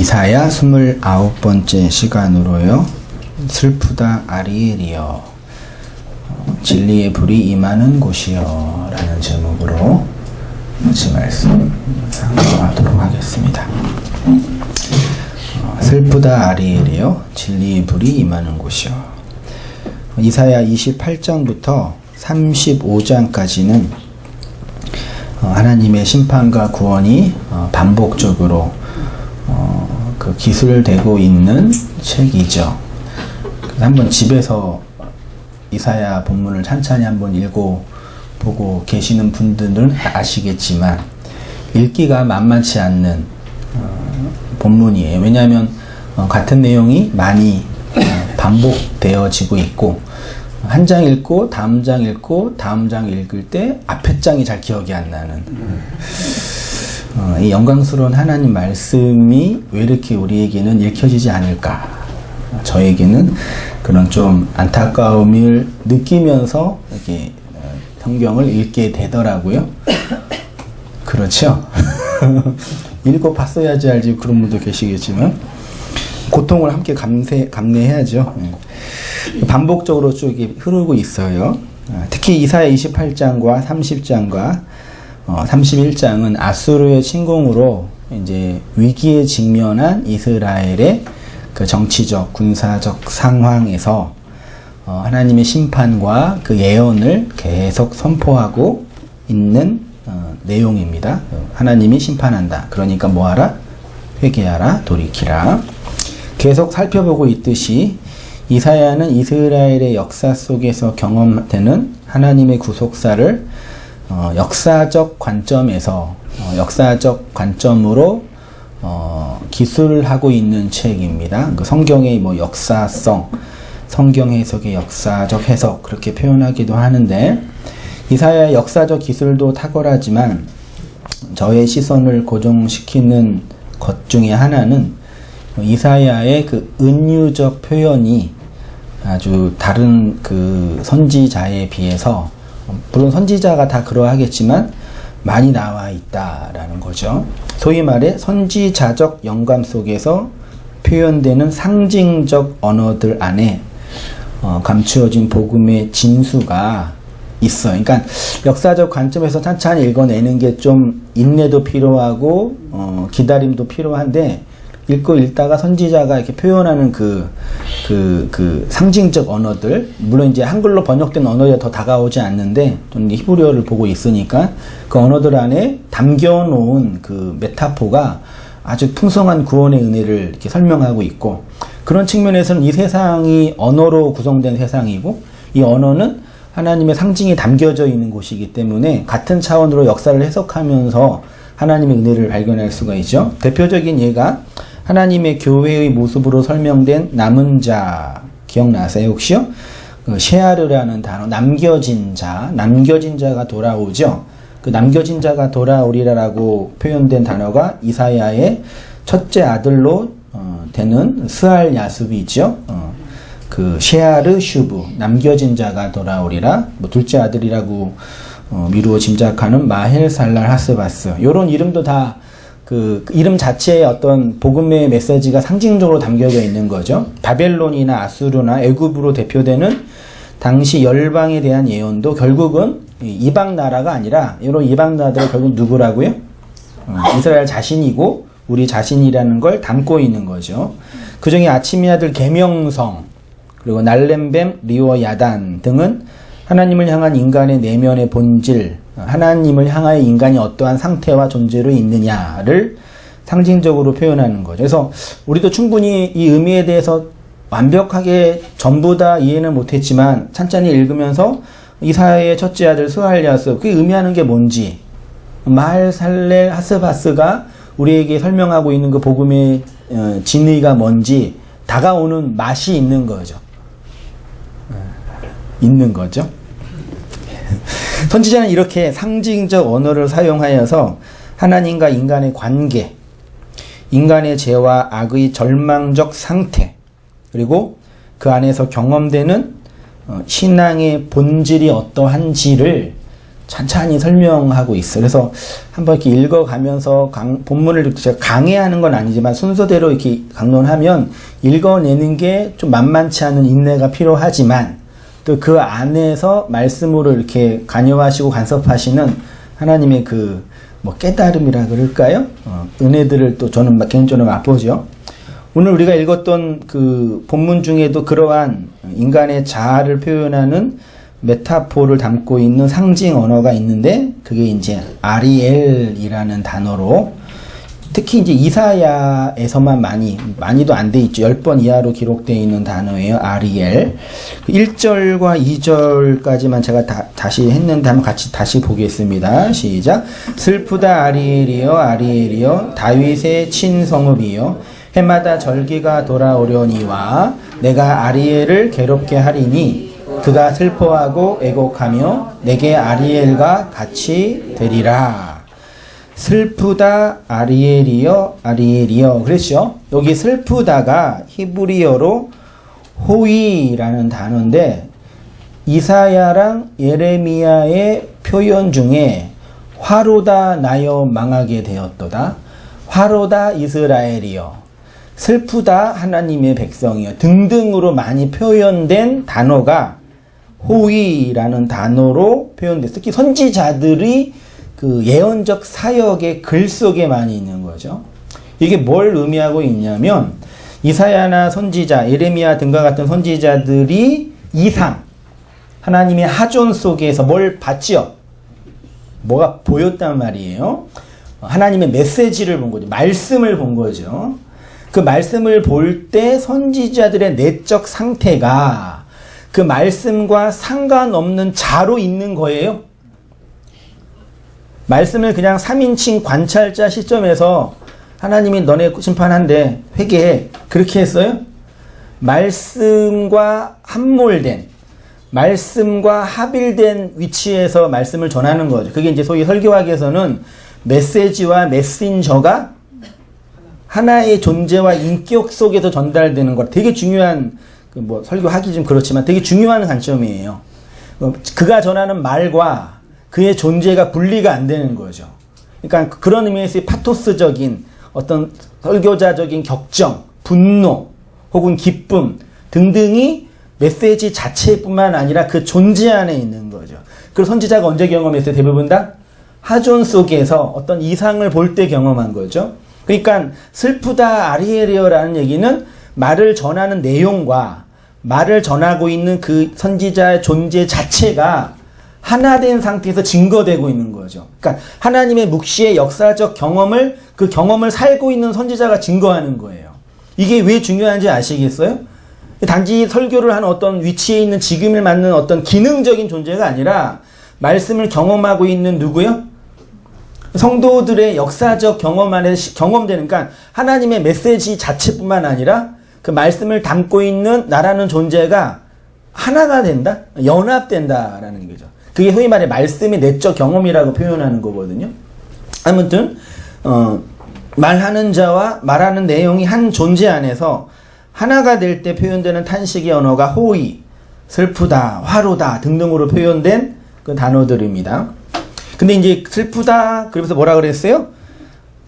이사야 29번째 시간으로요. 슬프다 아리엘이여 진리의 불이 임하는 곳이여 라는 제목으로 같이 말씀 상고하도록 하겠습니다. 슬프다 아리엘이여 진리의 불이 임하는 곳이여. 이사야 28장부터 35장까지는 하나님의 심판과 구원이 반복적으로 그 기술되고 있는 책이죠. 한번 집에서 이사야 본문을 찬찬히 한번 읽어보고 계시는 분들은 아시겠지만 읽기가 만만치 않는 본문이에요. 왜냐하면 같은 내용이 많이 반복되어지고 있고 한 장 읽고 다음 장 읽고 다음 장 읽을 때 앞에 장이 잘 기억이 안 나는 이 영광스러운 하나님 말씀이 왜 이렇게 우리에게는 읽혀지지 않을까? 저에게는 그런 좀 안타까움을 느끼면서 이렇게 성경을 읽게 되더라고요. 그렇죠? 읽어봤어야지 알지 그런 분도 계시겠지만 고통을 함께 감내해야죠. 반복적으로 쭉 흐르고 있어요. 특히 이사야 28장과 30장과 31장은 아수르의 침공으로 이제 위기에 직면한 이스라엘의 그 정치적, 군사적 상황에서 하나님의 심판과 그 예언을 계속 선포하고 있는 내용입니다. 하나님이 심판한다. 그러니까 뭐하라? 회개하라, 돌이키라. 계속 살펴보고 있듯이 이사야는 이스라엘의 역사 속에서 경험되는 하나님의 구속사를 역사적 관점에서 역사적 관점으로 기술하고 있는 책입니다. 그 성경의 뭐 역사성, 성경 해석의 역사적 해석 그렇게 표현하기도 하는데 이사야의 역사적 기술도 탁월하지만 저의 시선을 고정시키는 것 중에 하나는 이사야의 그 은유적 표현이 아주 다른 그 선지자에 비해서 물론 선지자가 다 그러하겠지만 많이 나와 있다라는 거죠. 소위 말해 선지자적 영감 속에서 표현되는 상징적 언어들 안에 감추어진 복음의 진수가 있어요. 그러니까 역사적 관점에서 찬찬히 읽어내는 게 좀 인내도 필요하고 기다림도 필요한데 읽고 읽다가 선지자가 이렇게 표현하는 그 상징적 언어들, 물론 이제 한글로 번역된 언어에 더 다가오지 않는데, 좀 히브리어를 보고 있으니까 그 언어들 안에 담겨놓은 그 메타포가 아주 풍성한 구원의 은혜를 이렇게 설명하고 있고, 그런 측면에서는 이 세상이 언어로 구성된 세상이고, 이 언어는 하나님의 상징이 담겨져 있는 곳이기 때문에 같은 차원으로 역사를 해석하면서 하나님의 은혜를 발견할 수가 있죠. 대표적인 예가 하나님의 교회의 모습으로 설명된 남은 자 기억나세요 혹시요? 그 셰아르라는 단어, 남겨진 자가 돌아오죠. 그 남겨진 자가 돌아오리라라고 표현된 단어가 이사야의 첫째 아들로 되는 스알 야습이죠. 그 셰아르 슈브, 남겨진 자가 돌아오리라. 뭐 둘째 아들이라고 미루어 짐작하는 마헬 살랄 하스바스. 요런 이름도 다 그 이름 자체에 어떤 복음의 메시지가 상징적으로 담겨져 있는 거죠. 바벨론이나 아수르나 애굽으로 대표되는 당시 열방에 대한 예언도 결국은 이방 나라가 아니라 이런 이방 나라들은 결국 누구라고요? 이스라엘 자신이고 우리 자신이라는 걸 담고 있는 거죠. 그중에 아침의 아들 계명성 그리고 날렘뱀 리오 야단 등은 하나님을 향한 인간의 내면의 본질, 하나님을 향하여 인간이 어떠한 상태와 존재로 있느냐를 상징적으로 표현하는 거죠. 그래서 우리도 충분히 이 의미에 대해서 완벽하게 전부 다 이해는 못했지만 찬찬히 읽으면서 이사야의 첫째 아들 스알야스 그게 의미하는 게 뭔지 마할 살렐 하스바스가 우리에게 설명하고 있는 그 복음의 진의가 뭔지 다가오는 맛이 있는 거죠. 있는 거죠. 선지자는 이렇게 상징적 언어를 사용하여서 하나님과 인간의 관계, 인간의 죄와 악의 절망적 상태, 그리고 그 안에서 경험되는 신앙의 본질이 어떠한지를 찬찬히 설명하고 있어요. 그래서 한번 이렇게 읽어가면서 본문을 제가 강해하는 건 아니지만 순서대로 이렇게 강론하면 읽어내는 게 좀 만만치 않은 인내가 필요하지만 또 그 안에서 말씀으로 이렇게 관여하시고 간섭하시는 하나님의 그 뭐 깨달음이라 그럴까요? 은혜들을 또 저는 개인적으로 맛보죠. 오늘 우리가 읽었던 그 본문 중에도 그러한 인간의 자아를 표현하는 메타포를 담고 있는 상징 언어가 있는데 그게 이제 아리엘이라는 단어로 특히 이제 이사야에서만 많이도 안 돼 있죠. 10번 이하로 기록되어 있는 단어예요. 아리엘. 1절과 2절까지만 제가 다시 했는데 한번 같이 다시 보겠습니다. 시작. 슬프다 아리엘이여 아리엘이여 다윗의 친성읍이여 해마다 절기가 돌아오려니와 내가 아리엘을 괴롭게 하리니 그가 슬퍼하고 애곡하며 내게 아리엘과 같이 되리라. 슬프다 아리엘이여 아리엘이여 그랬죠. 여기 슬프다가 히브리어로 호이라는 단어인데 이사야랑 예레미야의 표현 중에 화로다 나여 망하게 되었도다 화로다 이스라엘이여 슬프다 하나님의 백성이여 등등으로 많이 표현된 단어가 호위라는 단어로 표현돼서 특히 선지자들이 그 예언적 사역의 글 속에 많이 있는 거죠. 이게 뭘 의미하고 있냐면 이사야나 선지자, 예레미야 등과 같은 선지자들이 이상, 하나님의 하존 속에서 뭘 봤지요? 뭐가 보였단 말이에요. 하나님의 메시지를 본 거죠. 말씀을 본 거죠. 그 말씀을 볼 때 선지자들의 내적 상태가 그 말씀과 상관없는 자로 있는 거예요. 말씀을 그냥 3인칭 관찰자 시점에서 하나님이 너네 심판한대 회개해 그렇게 했어요? 말씀과 함몰된 말씀과 합일된 위치에서 말씀을 전하는 거죠. 그게 이제 소위 설교학에서는 메시지와 메신저가 하나의 존재와 인격 속에서 전달되는 것 되게 중요한 뭐 설교하기 좀 그렇지만 되게 중요한 관점이에요. 그가 전하는 말과 그의 존재가 분리가 안 되는 거죠. 그러니까 그런 의미에서 파토스적인 어떤 설교자적인 격정, 분노 혹은 기쁨 등등이 메시지 자체뿐만 아니라 그 존재 안에 있는 거죠. 그리고 선지자가 언제 경험했어요? 대부분 다 하존 속에서 어떤 이상을 볼 때 경험한 거죠. 그러니까 슬프다 아리엘이여라는 얘기는 말을 전하는 내용과 말을 전하고 있는 그 선지자의 존재 자체가 하나 된 상태에서 증거되고 있는 거죠. 그러니까 하나님의 묵시의 역사적 경험을 그 경험을 살고 있는 선지자가 증거하는 거예요. 이게 왜 중요한지 아시겠어요? 단지 설교를 하는 어떤 위치에 있는 직임을 맡는 어떤 기능적인 존재가 아니라 말씀을 경험하고 있는 누구요? 성도들의 역사적 경험 안에 경험되는, 그러니까 하나님의 메시지 자체뿐만 아니라 그 말씀을 담고 있는 나라는 존재가 하나가 된다? 연합된다라는 거죠. 그게 소위 말해 말씀의 내적 경험이라고 표현하는 거거든요. 아무튼 말하는 자와 말하는 내용이 한 존재 안에서 하나가 될 때 표현되는 탄식의 언어가 호의, 슬프다, 화로다 등등으로 표현된 그 단어들입니다. 근데 이제 슬프다 그러면서 뭐라 그랬어요?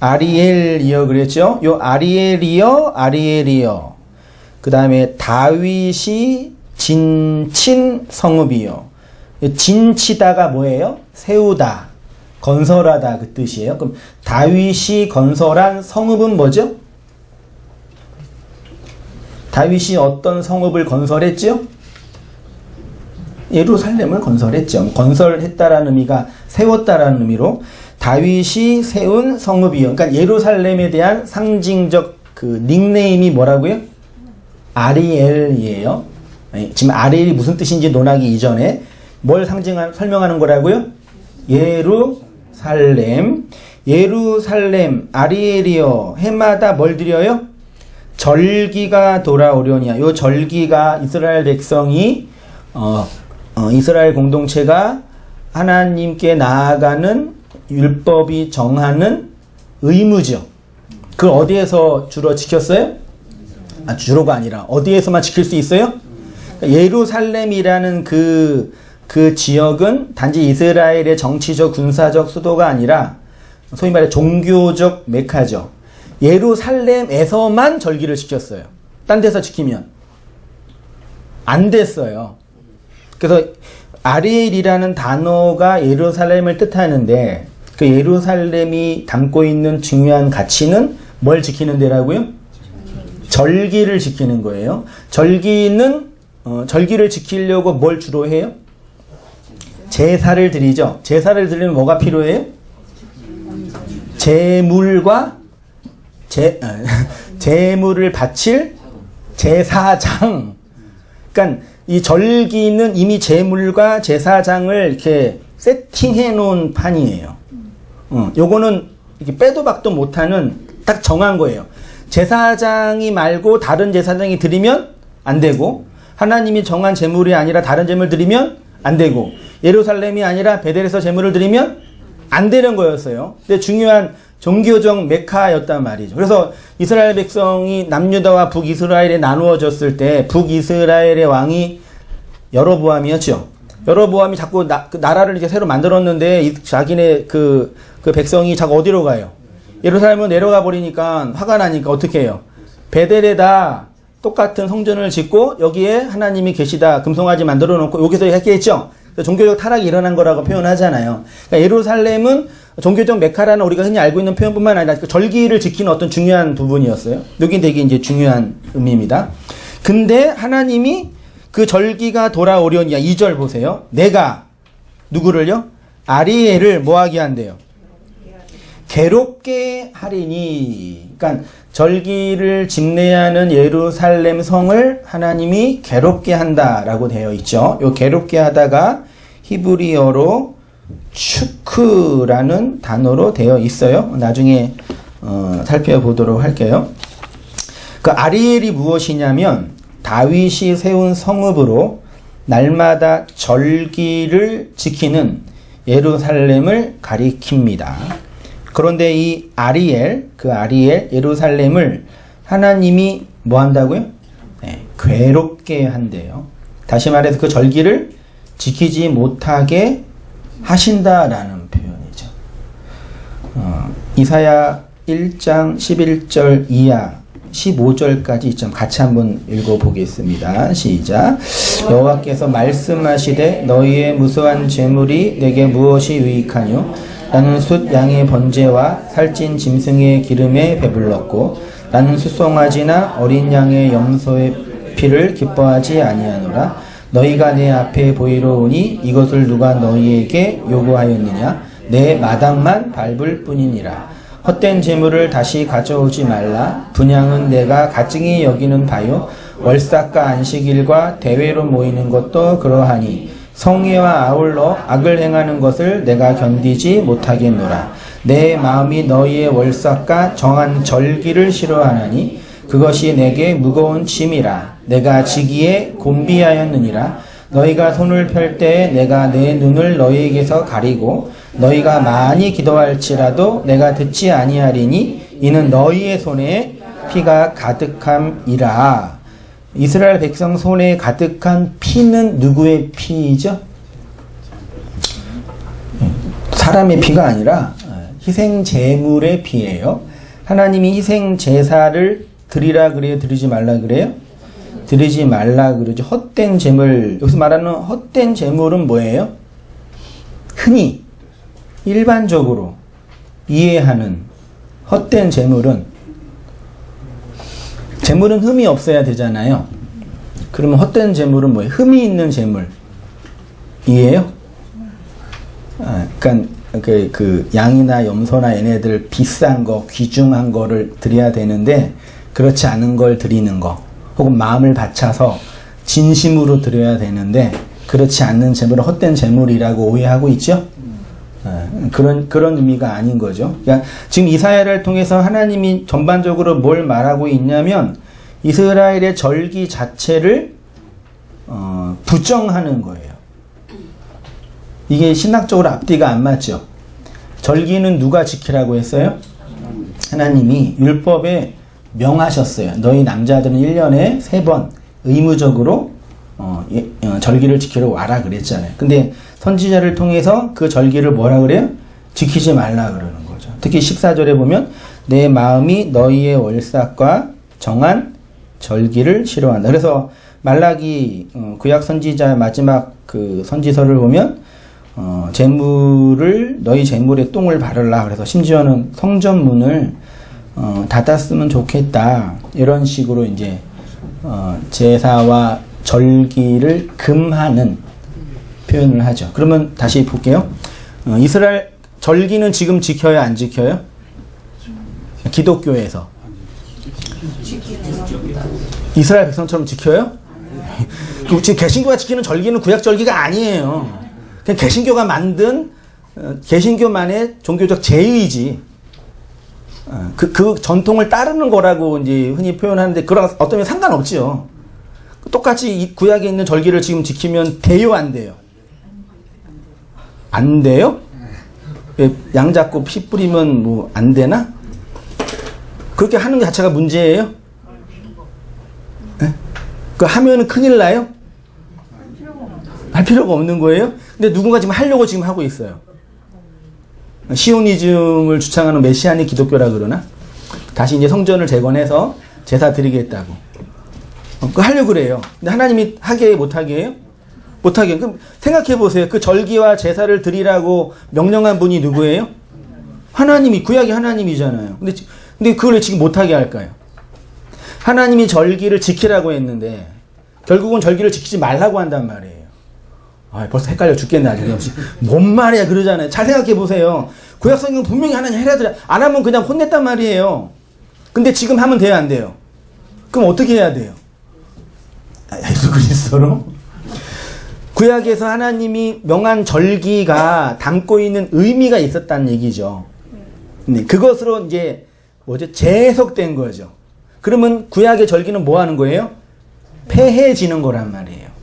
아리엘이여 그랬죠? 요 아리엘이여 아리엘이여 그 다음에 다윗이 진친 성읍이여. 진치다가 뭐예요? 세우다, 건설하다 그 뜻이에요. 그럼 다윗이 건설한 성읍은 뭐죠? 다윗이 어떤 성읍을 건설했죠? 예루살렘을 건설했죠. 건설했다라는 의미가 세웠다라는 의미로 다윗이 세운 성읍이요. 그러니까 예루살렘에 대한 상징적 그 닉네임이 뭐라고요? 아리엘이에요. 지금 아리엘이 무슨 뜻인지 논하기 이전에 뭘 설명하는 거라고요? 예루살렘. 예루살렘 아리엘이요. 해마다 뭘 드려요? 절기가 돌아오려니야. 요 절기가 이스라엘 백성이 이스라엘 공동체가 하나님께 나아가는 율법이 정하는 의무죠. 그걸 어디에서 주로 지켰어요? 주로가 아니라 어디에서만 지킬 수 있어요? 예루살렘이라는 그 그 지역은 단지 이스라엘의 정치적 군사적 수도가 아니라 소위 말해 종교적 메카죠. 예루살렘에서만 절기를 지켰어요. 딴 데서 지키면 안 됐어요. 그래서 아리엘이라는 단어가 예루살렘을 뜻하는데 그 예루살렘이 담고 있는 중요한 가치는 뭘 지키는 데라고요? 절기를 지키는 거예요. 절기는 절기를 지키려고 뭘 주로 해요? 제사를 드리죠. 제사를 드리면 뭐가 필요해요? 제물과 제물을 바칠 제사장. 그러니까 이 절기는 이미 제물과 제사장을 이렇게 세팅해 놓은 판이에요. 요거는 이렇게 빼도 박도 못하는 딱 정한 거예요. 제사장이 말고 다른 제사장이 드리면 안 되고, 하나님이 정한 제물이 아니라 다른 제물 드리면 안 되고, 예루살렘이 아니라 베델에서 제물을 드리면 안 되는 거였어요. 근데 중요한 종교적 메카였단 말이죠. 그래서 이스라엘 백성이 남유다와 북이스라엘에 나누어졌을 때 북이스라엘의 왕이 여로보암이었죠. 여로보암이 자꾸 그 나라를 이렇게 새로 만들었는데 자기네 그 백성이 자꾸 어디로 가요? 예루살렘으로 내려가 버리니까 화가 나니까 어떻게 해요? 베델에다 똑같은 성전을 짓고 여기에 하나님이 계시다 금송아지 만들어 놓고 여기서 했겠죠. 종교적 타락이 일어난 거라고 표현하잖아요. 그러니까 예루살렘은 종교적 메카라는 우리가 흔히 알고 있는 표현뿐만 아니라 그 절기를 지키는 어떤 중요한 부분이었어요. 여기 되게 이제 중요한 의미입니다. 근데 하나님이 그 절기가 돌아오려니야. 2절 보세요. 내가 누구를요? 아리엘을 뭐하게 한대요? 괴롭게 하리니. 그러니까 절기를 집례하는 예루살렘 성을 하나님이 괴롭게 한다라고 되어 있죠. 요 괴롭게 하다가 히브리어로 추크라는 단어로 되어 있어요. 나중에 살펴보도록 할게요. 그 아리엘이 무엇이냐면 다윗이 세운 성읍으로 날마다 절기를 지키는 예루살렘을 가리킵니다. 그런데 이 아리엘, 예루살렘을 하나님이 뭐 한다고요? 네, 괴롭게 한대요. 다시 말해서 그 절기를 지키지 못하게 하신다라는 표현이죠. 이사야 1장 11절 이하 15절까지 좀 같이 한번 읽어보겠습니다. 시작. 여호와께서 말씀하시되 너희의 무수한 재물이 내게 무엇이 유익하뇨? 나는 숫 양의 번제와 살찐 짐승의 기름에 배불렀고 나는 숫송아지나 어린 양의 염소의 피를 기뻐하지 아니하노라. 너희가 내 앞에 보이러 오니 이것을 누가 너희에게 요구하였느냐? 내 마당만 밟을 뿐이니라. 헛된 재물을 다시 가져오지 말라. 분향은 내가 가증히 여기는 바요. 월삭과 안식일과 대회로 모이는 것도 그러하니 성회와 아울러 악을 행하는 것을 내가 견디지 못하겠노라. 내 마음이 너희의 월삭과 정한 절기를 싫어하나니 그것이 내게 무거운 짐이라. 내가 지기에 곤비하였느니라. 너희가 손을 펼 때에 내가 내 눈을 너희에게서 가리고 너희가 많이 기도할지라도 내가 듣지 아니하리니 이는 너희의 손에 피가 가득함이라. 이스라엘 백성 손에 가득한 피는 누구의 피이죠? 사람의 피가 아니라 희생 제물의 피예요. 하나님이 희생 제사를 드리라 그래요? 드리지 말라 그래요? 드리지 말라 그러죠. 헛된 제물, 여기서 말하는 헛된 제물은 뭐예요? 흔히 일반적으로 이해하는 헛된 제물은 흠이 없어야 되잖아요. 그러면 헛된 제물은 뭐예요? 흠이 있는 제물 이해요? 그러니까 그 양이나 염소나 얘네들 비싼 거, 귀중한 거를 드려야 되는데 그렇지 않은 걸 드리는 거, 혹은 마음을 바쳐서 진심으로 드려야 되는데 그렇지 않는 제물은 헛된 제물이라고 오해하고 있죠? 그런 의미가 아닌 거죠. 그러니까 지금 이사야를 통해서 하나님이 전반적으로 뭘 말하고 있냐면 이스라엘의 절기 자체를 부정하는 거예요. 이게 신학적으로 앞뒤가 안 맞죠. 절기는 누가 지키라고 했어요? 하나님이 율법에 명하셨어요. 너희 남자들은 1년에 3번 의무적으로 절기를 지키러 와라 그랬잖아요. 근데 선지자를 통해서 그 절기를 뭐라 그래요? 지키지 말라 그러는 거죠. 특히 14절에 보면 내 마음이 너희의 월삭과 정한 절기를 싫어한다. 그래서 말라기 구약 선지자 마지막 그 선지서를 보면 너희 재물에 똥을 바르라. 그래서 심지어는 성전문을 닫았으면 좋겠다. 이런 식으로 이제 제사와 절기를 금하는 표현을 하죠. 그러면 다시 볼게요. 이스라엘 절기는 지금 지켜요, 안 지켜요? 기독교에서 이스라엘 백성처럼 지켜요? 지금 개신교가 지키는 절기는 구약 절기가 아니에요. 그냥 개신교가 만든 개신교만의 종교적 제의지. 그 전통을 따르는 거라고 이제 흔히 표현하는데 그런 어떤 면 상관없지요. 똑같이 이 구약에 있는 절기를 지금 지키면 돼요, 안 돼요? 안 돼요? 양 잡고 피 뿌리면 뭐 안 되나? 그렇게 하는 것 자체가 문제예요? 네? 그 하면은 큰일 나요? 할 필요가 없는 거예요? 근데 누군가 지금 하려고 지금 하고 있어요. 시오니즘을 주창하는 메시아닉 기독교라 그러나? 다시 이제 성전을 재건해서 제사 드리겠다고. 그거 하려고 그래요. 근데 하나님이 하게 해요? 못하게 해요? 못하게. 그럼 생각해 보세요. 그 절기와 제사를 드리라고 명령한 분이 누구예요? 하나님이, 구약이 하나님이잖아요. 근데 그걸 왜 지금 못하게 할까요? 하나님이 절기를 지키라고 했는데 결국은 절기를 지키지 말라고 한단 말이에요. 벌써 헷갈려 죽겠네 아주. 뭔 말이야 그러잖아요. 잘 생각해 보세요. 구약 성경 분명히 하나님 해라 드려. 안 하면 그냥 혼냈단 말이에요. 근데 지금 하면 돼요, 안 돼요? 그럼 어떻게 해야 돼요? 예수 그리스도로? 구약에서 하나님이 명한 절기가 담고 있는 의미가 있었다는 얘기죠. 네, 그것으로 이제 재해석된 거죠. 그러면 구약의 절기는 뭐 하는 거예요? 폐해지는 거란 말이에요.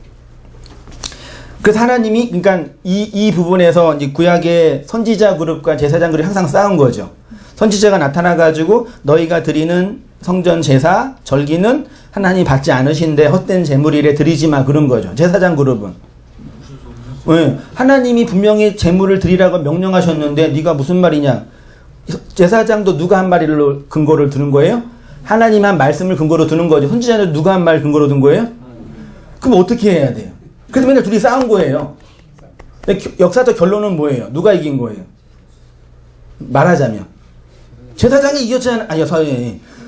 그래서 하나님이, 그러니까 이 부분에서 이제 구약의 선지자 그룹과 제사장 그룹이 항상 싸운 거죠. 선지자가 나타나가지고 너희가 드리는 성전 제사, 절기는 하나님이 받지 않으신데 헛된 제물이래 드리지 마 그런 거죠. 제사장 그룹은. 네, 하나님이 분명히 제물을 드리라고 명령하셨는데 네가 무슨 말이냐. 제사장도 누가 한 말을 근거를 두는 거예요? 하나님 한 말씀을 근거로 두는 거죠. 선지자는 누가 한 말 근거로 둔 거예요? 그럼 어떻게 해야 돼요? 그래서 맨날 둘이 싸운 거예요. 역사적 결론은 뭐예요? 누가 이긴 거예요? 말하자면 제사장이 이겼잖아요. 아니요,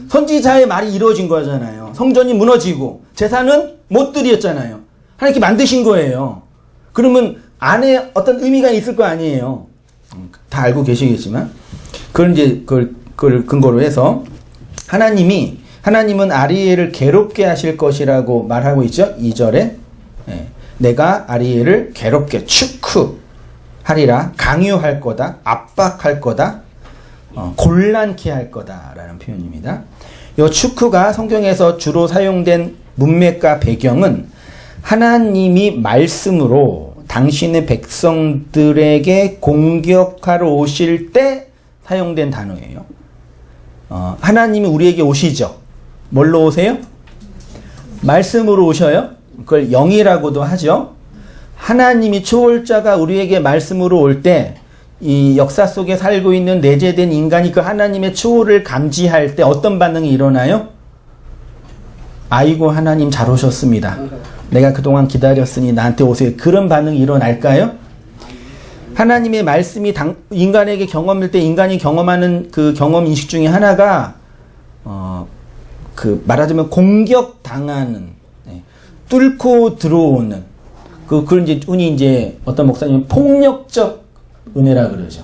선지자의 말이 이루어진 거잖아요. 성전이 무너지고 제사는 못 드렸잖아요. 하나님께 만드신 거예요. 그러면 안에 어떤 의미가 있을 거 아니에요. 다 알고 계시겠지만 그걸 근거로 해서 하나님은 아리엘을 괴롭게 하실 것이라고 말하고 있죠. 2절에 내가 아리엘을 괴롭게 축후하리라, 강요할 거다, 압박할 거다, 곤란케 할 거다라는 표현입니다. 이 축후가 성경에서 주로 사용된 문맥과 배경은 하나님이 말씀으로 당신의 백성들에게 공격하러 오실 때 사용된 단어예요. 하나님이 우리에게 오시죠. 뭘로 오세요? 말씀으로 오셔요. 그걸 영이라고도 하죠. 하나님이 초월자가 우리에게 말씀으로 올 때 이 역사 속에 살고 있는 내재된 인간이 그 하나님의 초월을 감지할 때 어떤 반응이 일어나요? 아이고 하나님 잘 오셨습니다. 내가 그동안 기다렸으니 나한테 오세요. 그런 반응이 일어날까요? 하나님의 말씀이 인간에게 경험일 때 인간이 경험하는 그 경험 인식 중에 하나가 말하자면 공격당하는, 뚫고 들어오는 그걸 이제 흔히 어떤 목사님은 폭력적 은혜라 그러죠.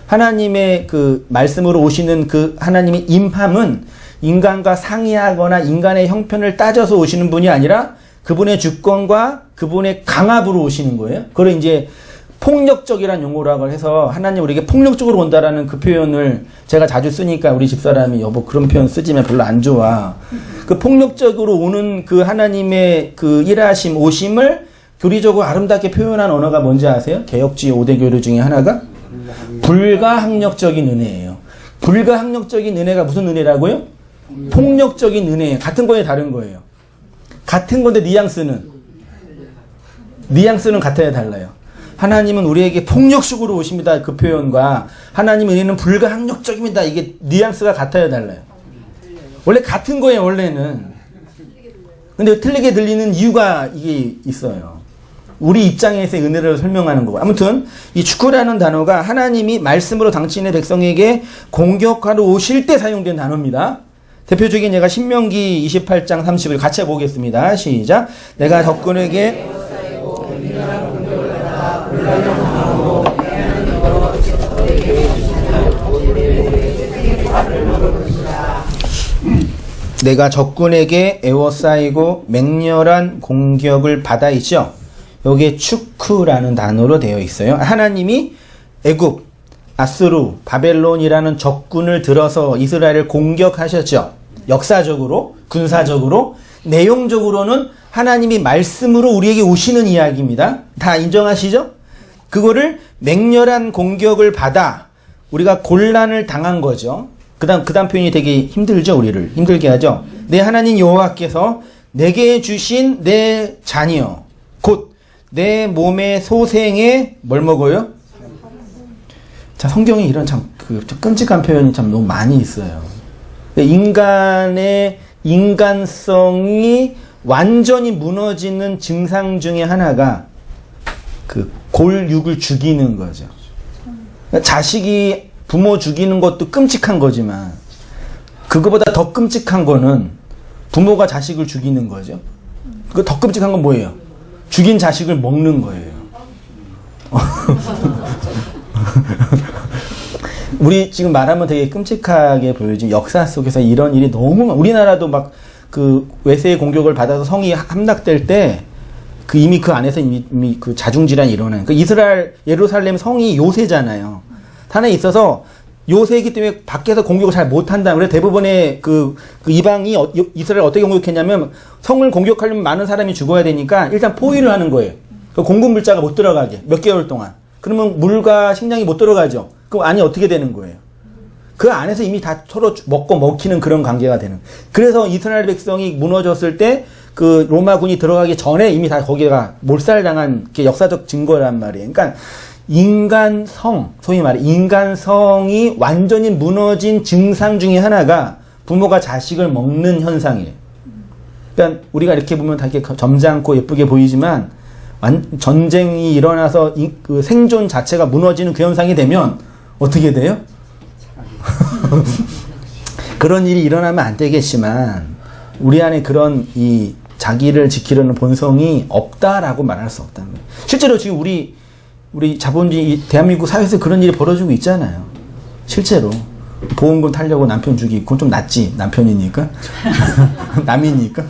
하나님의 그 말씀으로 오시는 그 하나님의 임함은 인간과 상의하거나 인간의 형편을 따져서 오시는 분이 아니라 그분의 주권과 그분의 강압으로 오시는 거예요. 그걸 이제 폭력적이란 용어라고 해서 하나님 우리에게 폭력적으로 온다라는 그 표현을 제가 자주 쓰니까 우리 집사람이 여보 그런 표현 쓰지만 별로 안 좋아. 그 폭력적으로 오는 그 하나님의 그 일하심, 오심을 교리적으로 아름답게 표현한 언어가 뭔지 아세요? 개혁주의 5대 교류 중에 하나가 불가항력적인 은혜예요. 불가항력적인 은혜가 무슨 은혜라고요? 폭력적인 은혜예요. 같은 거에 다른 거예요. 같은 건데 뉘앙스는 뉘앙스는 같아야 달라요. 하나님은 우리에게 폭력적으로 오십니다. 그 표현과 하나님은 우리는 불가항력적입니다. 이게 뉘앙스가 같아야 달라요. 원래 같은 거예요, 원래는. 근데 틀리게 들리는 이유가 이게 있어요. 우리 입장에서의 은혜를 설명하는 거고. 아무튼 이 축구라는 단어가 하나님이 말씀으로 당신의 백성에게 공격하러 오실 때 사용된 단어입니다. 대표적인 예가 신명기 28장 30을 같이 해보겠습니다. 시작. 내가 적군에게 내가 적군에게 에워싸이고 맹렬한 공격을 받아 있죠. 여기에 축구라는 단어로 되어 있어요. 하나님이 애굽, 아수르, 바벨론이라는 적군을 들어서 이스라엘을 공격하셨죠. 역사적으로, 군사적으로, 내용적으로는 하나님이 말씀으로 우리에게 오시는 이야기입니다. 다 인정하시죠? 그거를 맹렬한 공격을 받아 우리가 곤란을 당한 거죠. 그 다음 표현이 되게 힘들죠. 우리를 힘들게 하죠. 내 하나님 여호와께서 내게 주신 내 자녀 곧 내 몸의 소생에 뭘 먹어요? 자, 성경에 이런 참 끔찍한 표현이 참 너무 많이 있어요. 인간의 인간성이 완전히 무너지는 증상 중에 하나가 그 골육을 죽이는 거죠. 자식이 부모 죽이는 것도 끔찍한 거지만 그거보다 더 끔찍한 거는 부모가 자식을 죽이는 거죠. 그 더 끔찍한 건 뭐예요? 죽인 자식을 먹는 거예요. 우리 지금 말하면 되게 끔찍하게 보여진 역사 속에서 이런 일이 너무 우리나라도 막 그 외세의 공격을 받아서 성이 함락될 때 그 이미 그 안에서 이미 그 자중질환이 일어나는 그 이스라엘 예루살렘 성이 요새잖아요. 탄에 있어서 요새이기 때문에 밖에서 공격을 잘 못한다. 그래서 대부분의 그 이방이 이스라엘 어떻게 공격했냐면 성을 공격하려면 많은 사람이 죽어야 되니까 일단 포위를 하는 거예요. 그 공급 물자가 못 들어가게 몇 개월 동안. 그러면 물과 식량이 못 들어가죠. 그럼 안이 어떻게 되는 거예요? 그 안에서 이미 다 서로 먹고 먹히는 그런 관계가 되는. 그래서 이스라엘 백성이 무너졌을 때 그 로마군이 들어가기 전에 이미 다 거기가 몰살당한 게 역사적 증거란 말이에요. 그러니까 인간성, 소위 말해 인간성이 완전히 무너진 증상 중에 하나가 부모가 자식을 먹는 현상이에요. 그러니까 우리가 이렇게 보면 다 이렇게 점잖고 예쁘게 보이지만 전쟁이 일어나서 그 생존 자체가 무너지는 그 현상이 되면 어떻게 돼요? 그런 일이 일어나면 안 되겠지만 우리 안에 그런 이 자기를 지키려는 본성이 없다라고 말할 수 없다는 거예요. 실제로 지금 우리 자본주의 대한민국 사회에서 그런 일이 벌어지고 있잖아요. 실제로 보험금 타려고 남편 죽이고 그건 좀 낫지. 남편이니까 남이니까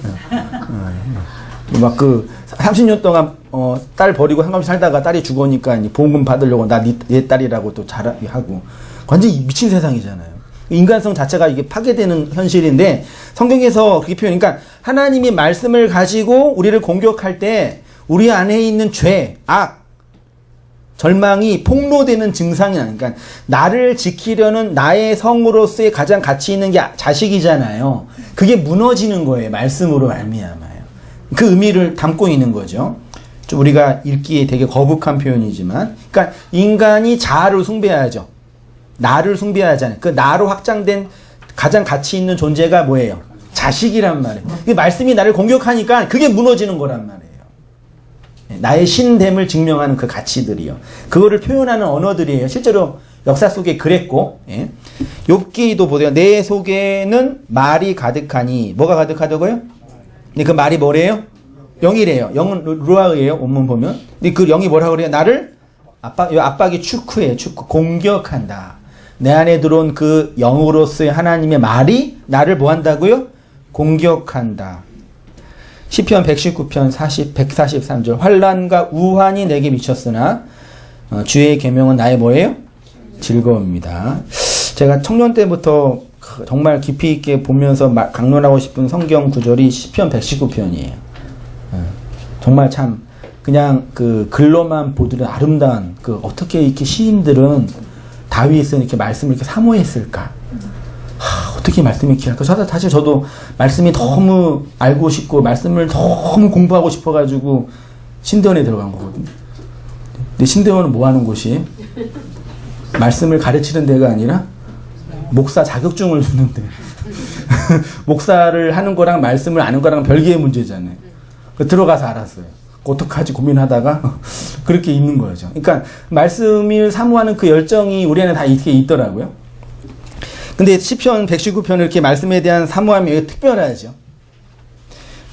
막 그 30년 동안 딸 버리고 한가운데 살다가 딸이 죽으니까 보험금 받으려고 나 네 딸이라고 또 잘하고 완전히 미친 세상이잖아요. 인간성 자체가 이게 파괴되는 현실인데 성경에서 그렇게 표현. 그러니까 하나님이 말씀을 가지고 우리를 공격할 때 우리 안에 있는 죄, 악, 절망이 폭로되는 증상이 나니까 그러니까 나를 지키려는 나의 성으로서의 가장 가치 있는 게 자식이잖아요. 그게 무너지는 거예요. 말씀으로 말미암아요. 그 의미를 담고 있는 거죠. 좀 우리가 읽기에 되게 거북한 표현이지만 그러니까 인간이 자아를 숭배하죠. 나를 숭배하잖아요. 그 나로 확장된 가장 가치 있는 존재가 뭐예요? 자식이란 말이에요. 그 말씀이 나를 공격하니까 그게 무너지는 거란 말이에요. 나의 신됨을 증명하는 그 가치들이요. 그거를 표현하는 언어들이에요. 실제로 역사 속에 그랬고, 예. 욥기도 보세요. 내 속에는 말이 가득하니 뭐가 가득하다고요? 근데 그 말이 뭐래요? 영이래요. 영은 루아예요. 원문 보면. 근데 그 영이 뭐라 그래요? 나를 압박이 축구예요. 축구 공격한다. 내 안에 들어온 그 영으로서의 하나님의 말이 나를 뭐 한다고요? 공격한다. 시편 119편 143절 환난과 우환이 내게 미쳤으나 주의 계명은 나의 뭐예요? 즐거움입니다. 제가 청년 때부터 정말 깊이 있게 보면서 강론하고 싶은 성경 구절이 시편 119편이에요. 정말 참 그냥 그 글로만 보더라도 아름다운 그 어떻게 이렇게 시인들은 다윗은 이렇게 말씀을 이렇게 사모했을까? 어떻게 말씀이 이렇게 할까? 사실 저도 말씀이 너무 알고 싶고 말씀을 너무 공부하고 싶어가지고 신대원에 들어간 거거든요. 근데 신대원은 뭐 하는 곳이에요? 말씀을 가르치는 데가 아니라 목사 자격증을 주는데 목사를 하는 거랑 말씀을 아는 거랑 별개의 문제잖아요. 들어가서 알았어요. 어떡하지 고민하다가 그렇게 있는 거죠. 그러니까 말씀을 사모하는 그 열정이 우리 안에 다 이렇게 있더라고요. 근데 시편 119편 이렇게 말씀에 대한 사모함이 특별하죠.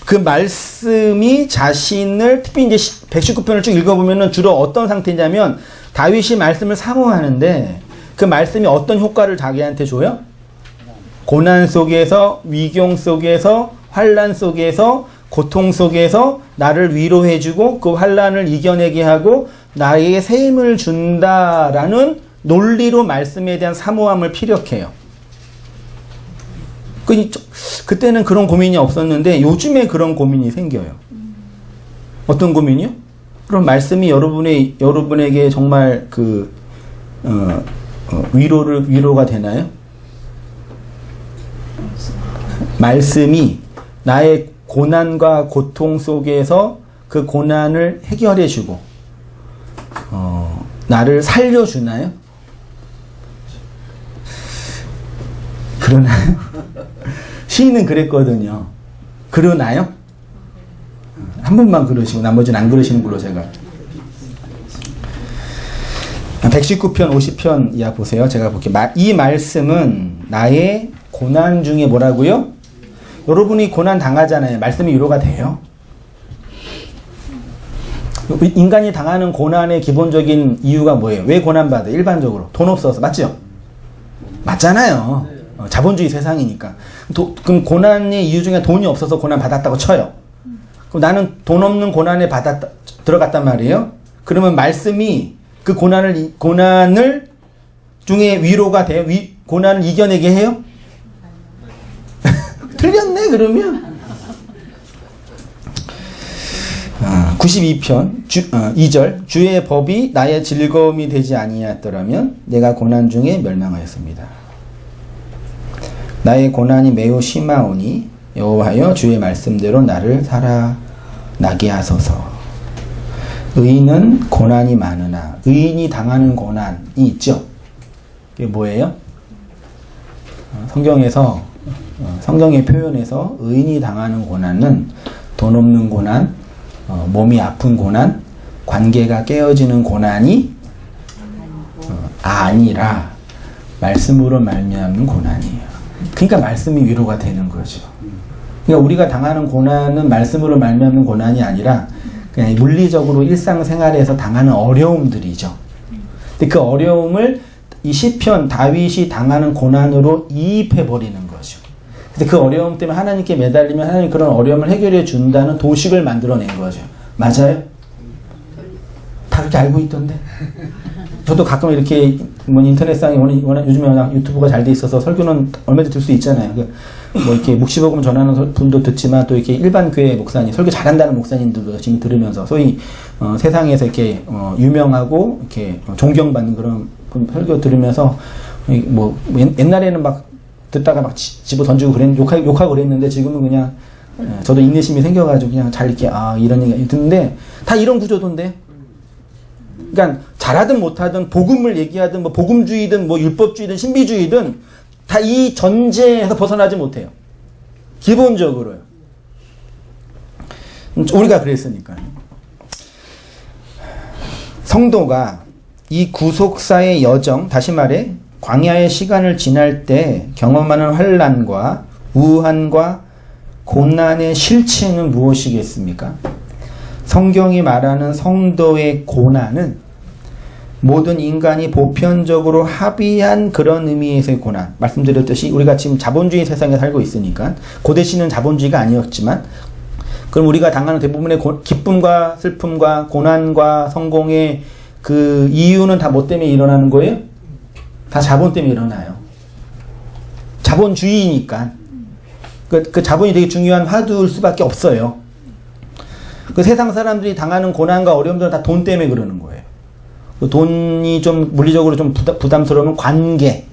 그 말씀이 자신을 특히 이제 119편을 쭉 읽어보면은 주로 어떤 상태냐면 다윗이 말씀을 사모하는데 그 말씀이 어떤 효과를 자기한테 줘요? 고난 속에서, 위경 속에서, 환난 속에서, 고통 속에서 나를 위로해주고 그 환난을 이겨내게 하고 나에게 새 힘을 준다라는 논리로 말씀에 대한 사모함을 피력해요. 그때는 그런 고민이 없었는데 요즘에 그런 고민이 생겨요. 어떤 고민이요? 그럼 말씀이 여러분에게 정말 위로가 되나요? 말씀이 나의 고난과 고통 속에서 그 고난을 해결해 주고 나를 살려주나요? 그러나요? 시인은 그랬거든요. 그러나요? 한 번만 그러시고 나머지는 안 그러시는 걸로 제가 119편 50편 이하 보세요. 제가 볼게요. 이 말씀은 나의 고난 중에 뭐라고요? 여러분이 고난 당하잖아요. 말씀이 위로가 돼요? 인간이 당하는 고난의 기본적인 이유가 뭐예요? 왜 고난받아요? 일반적으로 돈 없어서. 맞죠? 맞잖아요. 자본주의 세상이니까. 그럼 고난의 이유 중에 돈이 없어서 고난 받았다고 쳐요. 그럼 나는 돈 없는 고난에 들어갔단 말이에요. 그러면 말씀이 그 고난을 중에 위로가 돼요? 고난을 이겨내게 해요? 틀렸네 그러면. 92편 2절 주의 법이 나의 즐거움이 되지 아니하였더라면 내가 고난 중에 멸망하였습니다. 나의 고난이 매우 심하오니 여호와여 주의 말씀대로 나를 살아나게 하소서. 의인은 고난이 많으나 의인이 당하는 고난이 있죠. 그게 뭐예요? 성경의 표현에서 의인이 당하는 고난은 돈 없는 고난, 몸이 아픈 고난, 관계가 깨어지는 고난이 아니라 말씀으로 말미암는 고난이에요. 그러니까 말씀이 위로가 되는 거죠. 그러니까 우리가 당하는 고난은 말씀으로 말미암는 고난이 아니라 그냥 물리적으로 일상생활에서 당하는 어려움들이죠. 근데 그 어려움을 이 시편 다윗이 당하는 고난으로 이입해 버리는 거죠. 근데 그 어려움 때문에 하나님께 매달리면 하나님 그런 어려움을 해결해 준다는 도식을 만들어낸 거죠. 맞아요? 다 그렇게 알고 있던데. 저도 가끔 이렇게 인터넷상에 워낙 요즘에 워낙 유튜브가 잘 돼 있어서 설교는 얼마든지 들 수 있잖아요. 뭐 이렇게 묵시복음 전하는 분도 듣지만 또 이렇게 일반 교회 목사님, 설교 잘한다는 목사님들도 지금 들으면서 소위 세상에서 이렇게 유명하고 이렇게 존경받는 그런 설교 들으면서 뭐 옛날에는 막 듣다가 막 집어 던지고 욕하고 그랬는데 지금은 그냥 저도 인내심이 생겨가지고 그냥 잘 이렇게 이런 얘기 듣는데 다 이런 구조던데. 그러니까 잘하든 못하든 복음을 얘기하든 뭐 복음주의든 뭐 율법주의든 신비주의든 다 이 전제에서 벗어나지 못해요. 기본적으로요. 우리가 그랬으니까. 성도가 이 구속사의 여정, 다시 말해 광야의 시간을 지날 때 경험하는 환난과 우한과 고난의 실체는 무엇이겠습니까? 성경이 말하는 성도의 고난은 모든 인간이 보편적으로 합의한 그런 의미에서의 고난. 말씀드렸듯이 우리가 지금 자본주의 세상에 살고 있으니까 고대 시는 자본주의가 아니었지만 그럼 우리가 당하는 대부분의 기쁨과 슬픔과 고난과 성공의 그 이유는 다 뭐 때문에 일어나는 거예요? 다 자본 때문에 일어나요. 자본주의니까. 그 자본이 되게 중요한 화두일 수밖에 없어요. 그 세상 사람들이 당하는 고난과 어려움들은 다 돈 때문에 그러는 거예요. 그 돈이 좀 물리적으로 좀 부담스러우면 관계,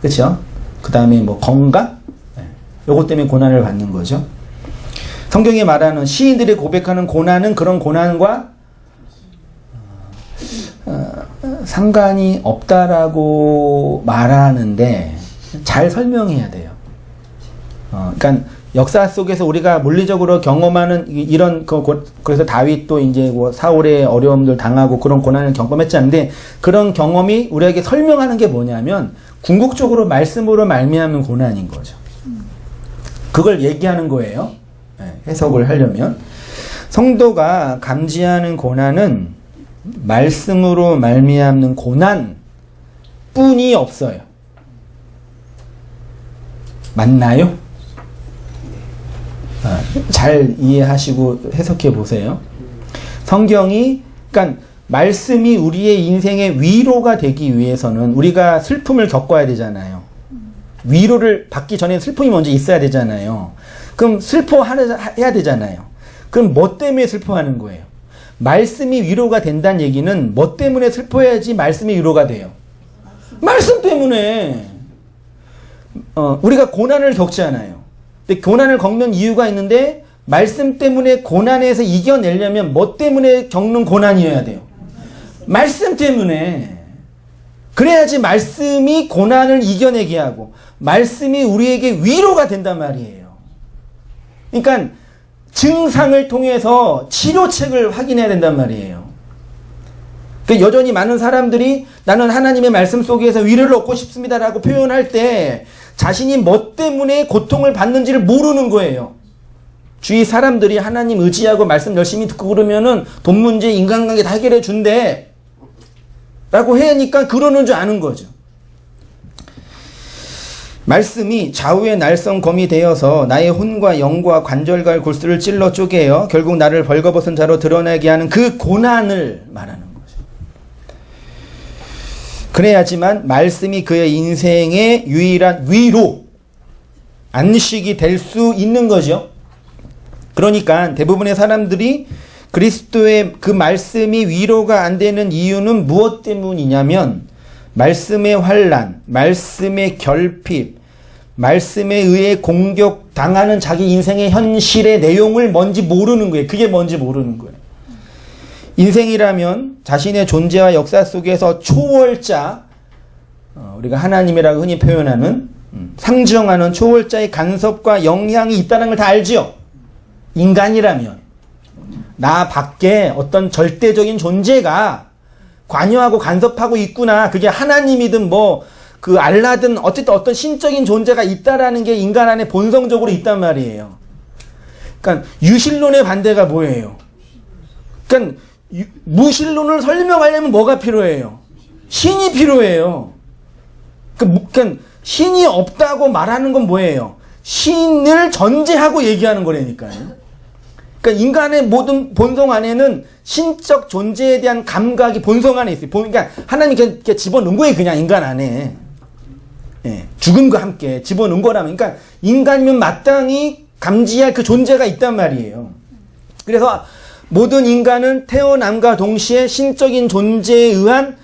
그렇죠? 그 다음에 뭐 건강, 요것 때문에 고난을 받는 거죠. 성경이 말하는 시인들이 고백하는 고난은 그런 고난과 상관이 없다라고 말하는데 잘 설명해야 돼요. 그러니까 역사 속에서 우리가 물리적으로 경험하는 이런 그래서 다윗도 이제 뭐 사울의 어려움들 당하고 그런 고난을 경험했지 않는데 그런 경험이 우리에게 설명하는 게 뭐냐면 궁극적으로 말씀으로 말미암는 고난인 거죠. 그걸 얘기하는 거예요. 해석을 하려면 성도가 감지하는 고난은 말씀으로 말미암는 고난 뿐이 없어요. 맞나요? 잘 이해하시고 해석해 보세요. 성경이 그러니까 말씀이 우리의 인생의 위로가 되기 위해서는 우리가 슬픔을 겪어야 되잖아요. 위로를 받기 전에 슬픔이 먼저 있어야 되잖아요. 그럼 슬퍼해야 되잖아요. 그럼 뭐 때문에 슬퍼하는 거예요? 말씀이 위로가 된다는 얘기는 뭐 때문에 슬퍼해야지 말씀이 위로가 돼요? 말씀 때문에. 우리가 고난을 겪잖아요. 근데 고난을 겪는 이유가 있는데 말씀 때문에 고난에서 이겨내려면 뭐 때문에 겪는 고난이어야 돼요? 말씀 때문에. 그래야지 말씀이 고난을 이겨내게 하고 말씀이 우리에게 위로가 된단 말이에요. 그러니까 증상을 통해서 치료책을 확인해야 된단 말이에요. 그러니까 여전히 많은 사람들이 나는 하나님의 말씀 속에서 위로를 얻고 싶습니다라고 표현할 때 자신이 뭐 때문에 고통을 받는지를 모르는 거예요. 주위 사람들이 하나님 의지하고 말씀 열심히 듣고 그러면은 돈 문제, 인간관계 다 해결해 준대 라고 하니까 그러는 줄 아는 거죠. 말씀이 좌우의 날성 검이 되어서 나의 혼과 영과 관절과 골수를 찔러 쪼개어 결국 나를 벌거벗은 자로 드러나게 하는 그 고난을 말하는 거죠. 그래야지만 말씀이 그의 인생의 유일한 위로, 안식이 될 수 있는 거죠. 그러니까 대부분의 사람들이 그리스도의 그 말씀이 위로가 안 되는 이유는 무엇 때문이냐면 말씀의 환난, 말씀의 결핍, 말씀에 의해 공격당하는 자기 인생의 현실의 내용을 뭔지 모르는 거예요. 그게 뭔지 모르는 거예요. 인생이라면 자신의 존재와 역사 속에서 초월자, 우리가 하나님이라고 흔히 표현하는 상정하는 초월자의 간섭과 영향이 있다는 걸 다 알죠? 인간이라면. 나 밖에 어떤 절대적인 존재가 관여하고 간섭하고 있구나. 그게 하나님이든 그 알라든 어쨌든 어떤 신적인 존재가 있다라는 게 인간 안에 본성적으로 있단 말이에요. 그러니까 유실론의 반대가 뭐예요? 그러니까 무실론을 설명하려면 뭐가 필요해요? 신이 필요해요. 그러니까 신이 없다고 말하는 건 뭐예요? 신을 전제하고 얘기하는 거라니까요. 그러니까 인간의 모든 본성 안에는 신적 존재에 대한 감각이 본성 안에 있어요. 그러니까 하나님이 이렇게 집어넣은 거예요, 그냥 인간 안에. 예, 죽음과 함께 집어넣은 거라면. 그러니까 인간이면 마땅히 감지할 그 존재가 있단 말이에요. 그래서 모든 인간은 태어남과 동시에 신적인 존재에 의한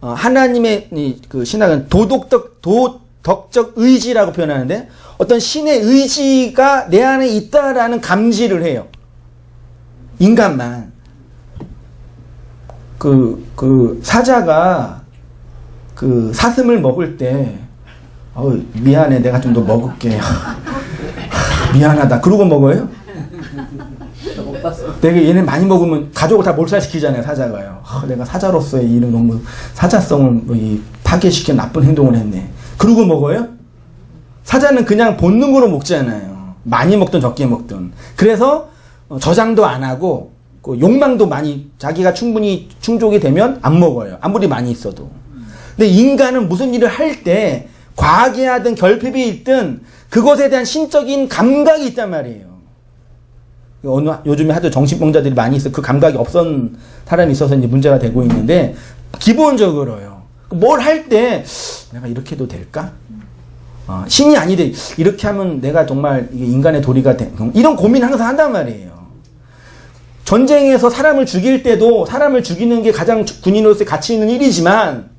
하나님의 그 신학은 도덕적 의지라고 표현하는데 어떤 신의 의지가 내 안에 있다라는 감지를 해요. 인간만. 사자가 사슴을 먹을 때, 미안해, 내가 좀 더 먹을게. 미안하다. 그러고 먹어요? 내가 얘네 많이 먹으면 가족을 다 몰살시키잖아요, 사자가요. 내가 사자로서의 이런 너무 사자성을 파괴시킨 나쁜 행동을 했네. 그러고 먹어요? 사자는 그냥 본능으로 먹잖아요. 많이 먹든 적게 먹든. 그래서 저장도 안 하고 욕망도 많이 자기가 충분히 충족이 되면 안 먹어요. 아무리 많이 있어도. 근데 인간은 무슨 일을 할 때 과하게 하든 결핍이 있든 그것에 대한 신적인 감각이 있단 말이에요. 요즘에 하도 정신병자들이 많이 있어. 그 감각이 없던 사람이 있어서 이제 문제가 되고 있는데 기본적으로요. 뭘 할 때 내가 이렇게 해도 될까? 신이 아니되 이렇게 하면 내가 정말 인간의 도리가 돼. 이런 고민을 항상 한단 말이에요. 전쟁에서 사람을 죽일 때도 사람을 죽이는 게 가장 군인으로서의 가치 있는 일이지만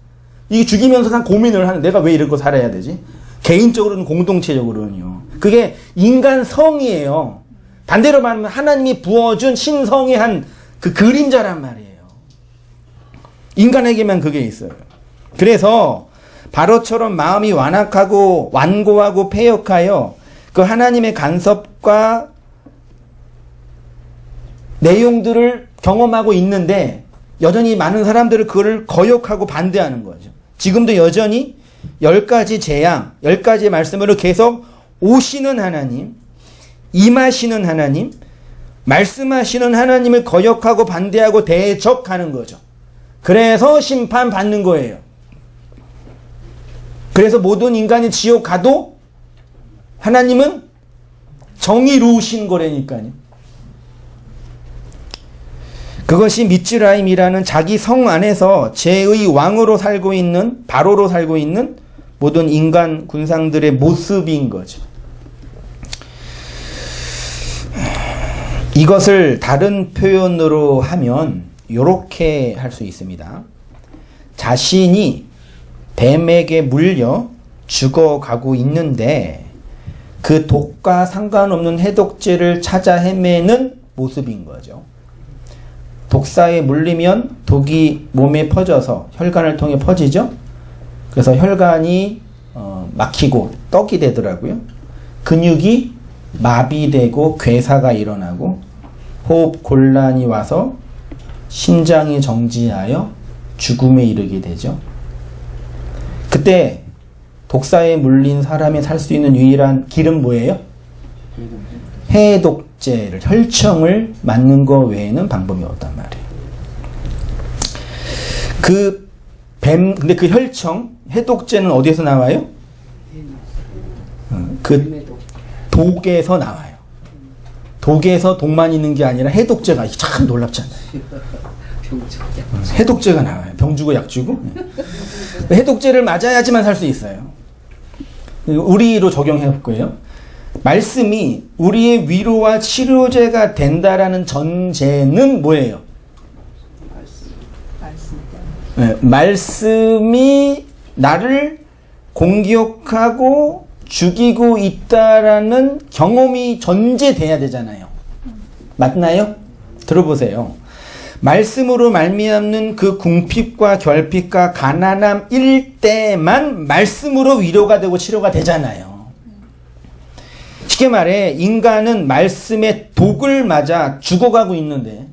이게 죽이면서 한 고민을 하는 내가 왜 이러고 살아야 되지? 개인적으로는 공동체적으로는요. 그게 인간성이에요. 반대로 말하면 하나님이 부어준 신성의 한 그 그림자란 말이에요. 인간에게만 그게 있어요. 그래서 바로처럼 마음이 완고하고 패역하여 그 하나님의 간섭과 내용들을 경험하고 있는데 여전히 많은 사람들은 그거를 거역하고 반대하는 거죠. 지금도 여전히 10가지 재앙, 10가지의 말씀으로 계속 오시는 하나님, 임하시는 하나님, 말씀하시는 하나님을 거역하고 반대하고 대적하는 거죠. 그래서 심판받는 거예요. 그래서 모든 인간이 지옥 가도 하나님은 정의로우신 거라니까요. 그것이 미츠라임이라는 자기 성 안에서 제의 왕으로 살고 있는, 바로로 살고 있는 모든 인간 군상들의 모습인 거죠. 이것을 다른 표현으로 하면 이렇게 할 수 있습니다. 자신이 뱀에게 물려 죽어가고 있는데 그 독과 상관없는 해독제를 찾아 헤매는 모습인 거죠. 독사에 물리면 독이 몸에 퍼져서 혈관을 통해 퍼지죠. 그래서 혈관이 막히고 떡이 되더라고요. 근육이 마비되고 괴사가 일어나고 호흡 곤란이 와서 심장이 정지하여 죽음에 이르게 되죠. 그때 독사에 물린 사람이 살 수 있는 유일한 길은 뭐예요? 해독제를, 혈청을 맞는 거 외에는 방법이 없단 말이에요. 근데 그 혈청, 해독제는 어디에서 나와요? 그 독에서 나와요. 독에서 독만 있는 게 아니라 해독제가, 참 놀랍잖아요. 해독제가 나와요. 병 주고 약 주고. 해독제를 맞아야지만 살 수 있어요. 우리로 적용해 볼 거예요. 말씀이 우리의 위로와 치료제가 된다라는 전제는 뭐예요? 네, 말씀이 나를 공격하고 죽이고 있다라는 경험이 전제돼야 되잖아요. 맞나요? 들어보세요. 말씀으로 말미암는 그 궁핍과 결핍과 가난함일 때만 말씀으로 위로가 되고 치료가 되잖아요. 쉽게 말해 인간은 말씀의 독을 맞아 죽어가고 있는데,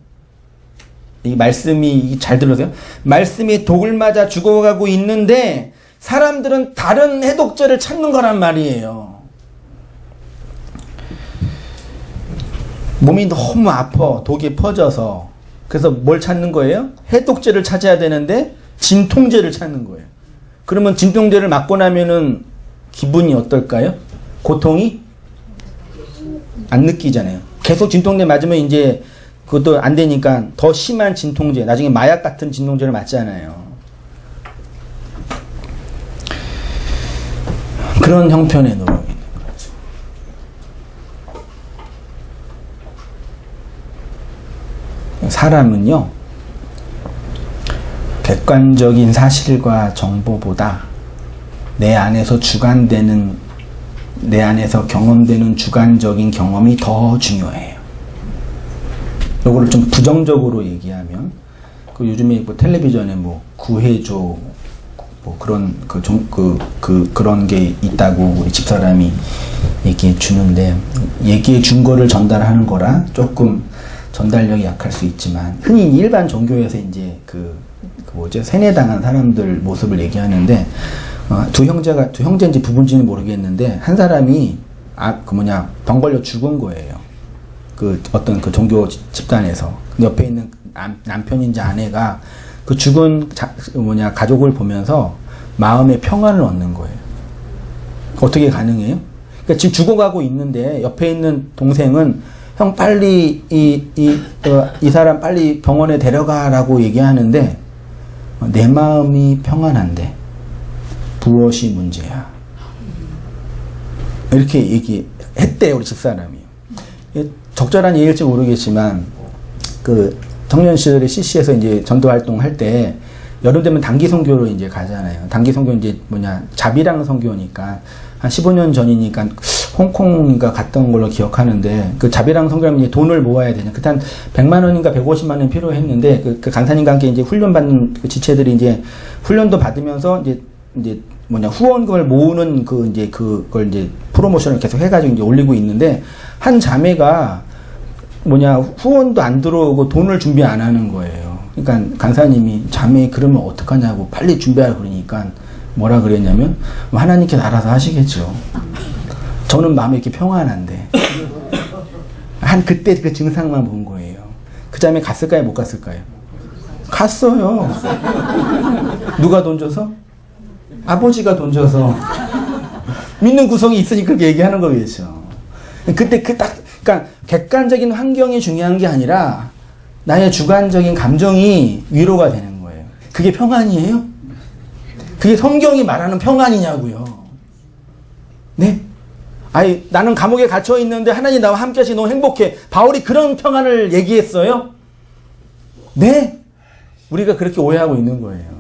이 말씀이 잘 들으세요. 말씀이 독을 맞아 죽어가고 있는데 사람들은 다른 해독제를 찾는 거란 말이에요. 몸이 너무 아파, 독이 퍼져서. 그래서 뭘 찾는 거예요? 해독제를 찾아야 되는데 진통제를 찾는 거예요. 그러면 진통제를 맞고 나면은 기분이 어떨까요? 고통이 안 느끼잖아요. 계속 진통제 맞으면 이제 그것도 안 되니까 더 심한 진통제, 나중에 마약 같은 진통제를 맞잖아요. 그런 형편의 노력이 있는 거죠. 사람은요, 객관적인 사실과 정보보다 내 안에서 경험되는 주관적인 경험이 더 중요해요. 이거를 좀 부정적으로 얘기하면, 요즘에 텔레비전에 구해줘, 그런 게 있다고 우리 집사람이 얘기해 주는데, 얘기해 준 거를 전달하는 거라 조금 전달력이 약할 수 있지만, 흔히 일반 종교에서 이제 세뇌당한 사람들 모습을 얘기하는데, 두 형제인지 부부인지는 모르겠는데, 한 사람이, 병 걸려 죽은 거예요. 어떤 종교 집단에서. 옆에 있는 남편인지 아내가 그 죽은 가족을 보면서 마음의 평안을 얻는 거예요. 어떻게 가능해요? 그러니까 지금 죽어가고 있는데 옆에 있는 동생은 형 빨리 이 사람 빨리 병원에 데려가라고 얘기하는데, 내 마음이 평안한데 무엇이 문제야? 이렇게 얘기했대요, 우리 집사람이. 적절한 얘기일지 모르겠지만, 청년 시절에 CC에서 이제 전도 활동할 때, 여름 되면 단기 선교로 이제 가잖아요. 단기 선교 자비랑 선교니까, 한 15년 전이니까 홍콩인가 갔던 걸로 기억하는데 그 자비랑 성결하면 돈을 모아야 되냐. 그때 한 100만 원인가 150만 원 필요했는데 그 강사님과 함께 이제 훈련 받는 그 지체들이 이제 훈련도 받으면서 이제 후원금을 모으는 그걸 이제 프로모션을 계속 해가지고 이제 올리고 있는데 한 자매가 후원도 안 들어오고 돈을 준비 안 하는 거예요. 그러니까 강사님이 자매 그러면 어떡하냐고 빨리 준비하라 그러니까 뭐라 그랬냐면 하나님께서 알아서 하시겠죠. 저는 마음이 이렇게 평안한데 한 그때 그 증상만 본 거예요. 그 자매 갔을까요? 못 갔을까요? 갔어요. 누가 돈 줘서? 아버지가 돈 줘서. 믿는 구성이 있으니까 그렇게 얘기하는 거겠죠. 그때 그러니까 객관적인 환경이 중요한 게 아니라 나의 주관적인 감정이 위로가 되는 거예요. 그게 평안이에요? 그게 성경이 말하는 평안이냐고요. 네? 아니 나는 감옥에 갇혀 있는데 하나님 나와 함께 하시 너무 행복해. 바울이 그런 평안을 얘기했어요? 네? 우리가 그렇게 오해하고 있는 거예요.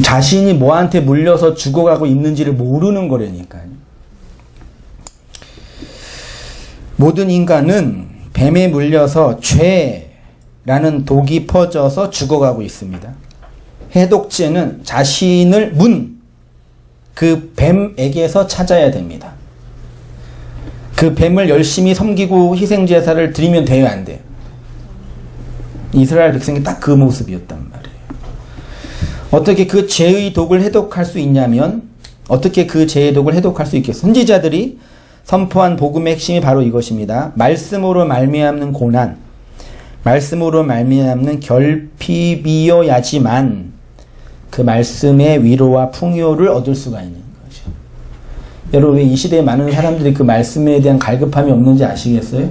자신이 뭐한테 물려서 죽어가고 있는지를 모르는 거라니까요. 모든 인간은 뱀에 물려서 죄라는 독이 퍼져서 죽어가고 있습니다. 해독제는 자신을 문 그 뱀에게서 찾아야 됩니다. 그 뱀을 열심히 섬기고 희생제사를 드리면 돼요, 안 돼요? 이스라엘 백성이 딱 그 모습이었단 말이에요. 어떻게 그 죄의 독을 해독할 수 있냐면 어떻게 그 죄의 독을 해독할 수 있겠어요? 선지자들이 선포한 복음의 핵심이 바로 이것입니다. 말씀으로 말미암는 고난, 말씀으로 말미암는 결핍이어야지만 그 말씀의 위로와 풍요를 얻을 수가 있는 거죠. 여러분 왜 이 시대에 많은 사람들이 그 말씀에 대한 갈급함이 없는지 아시겠어요?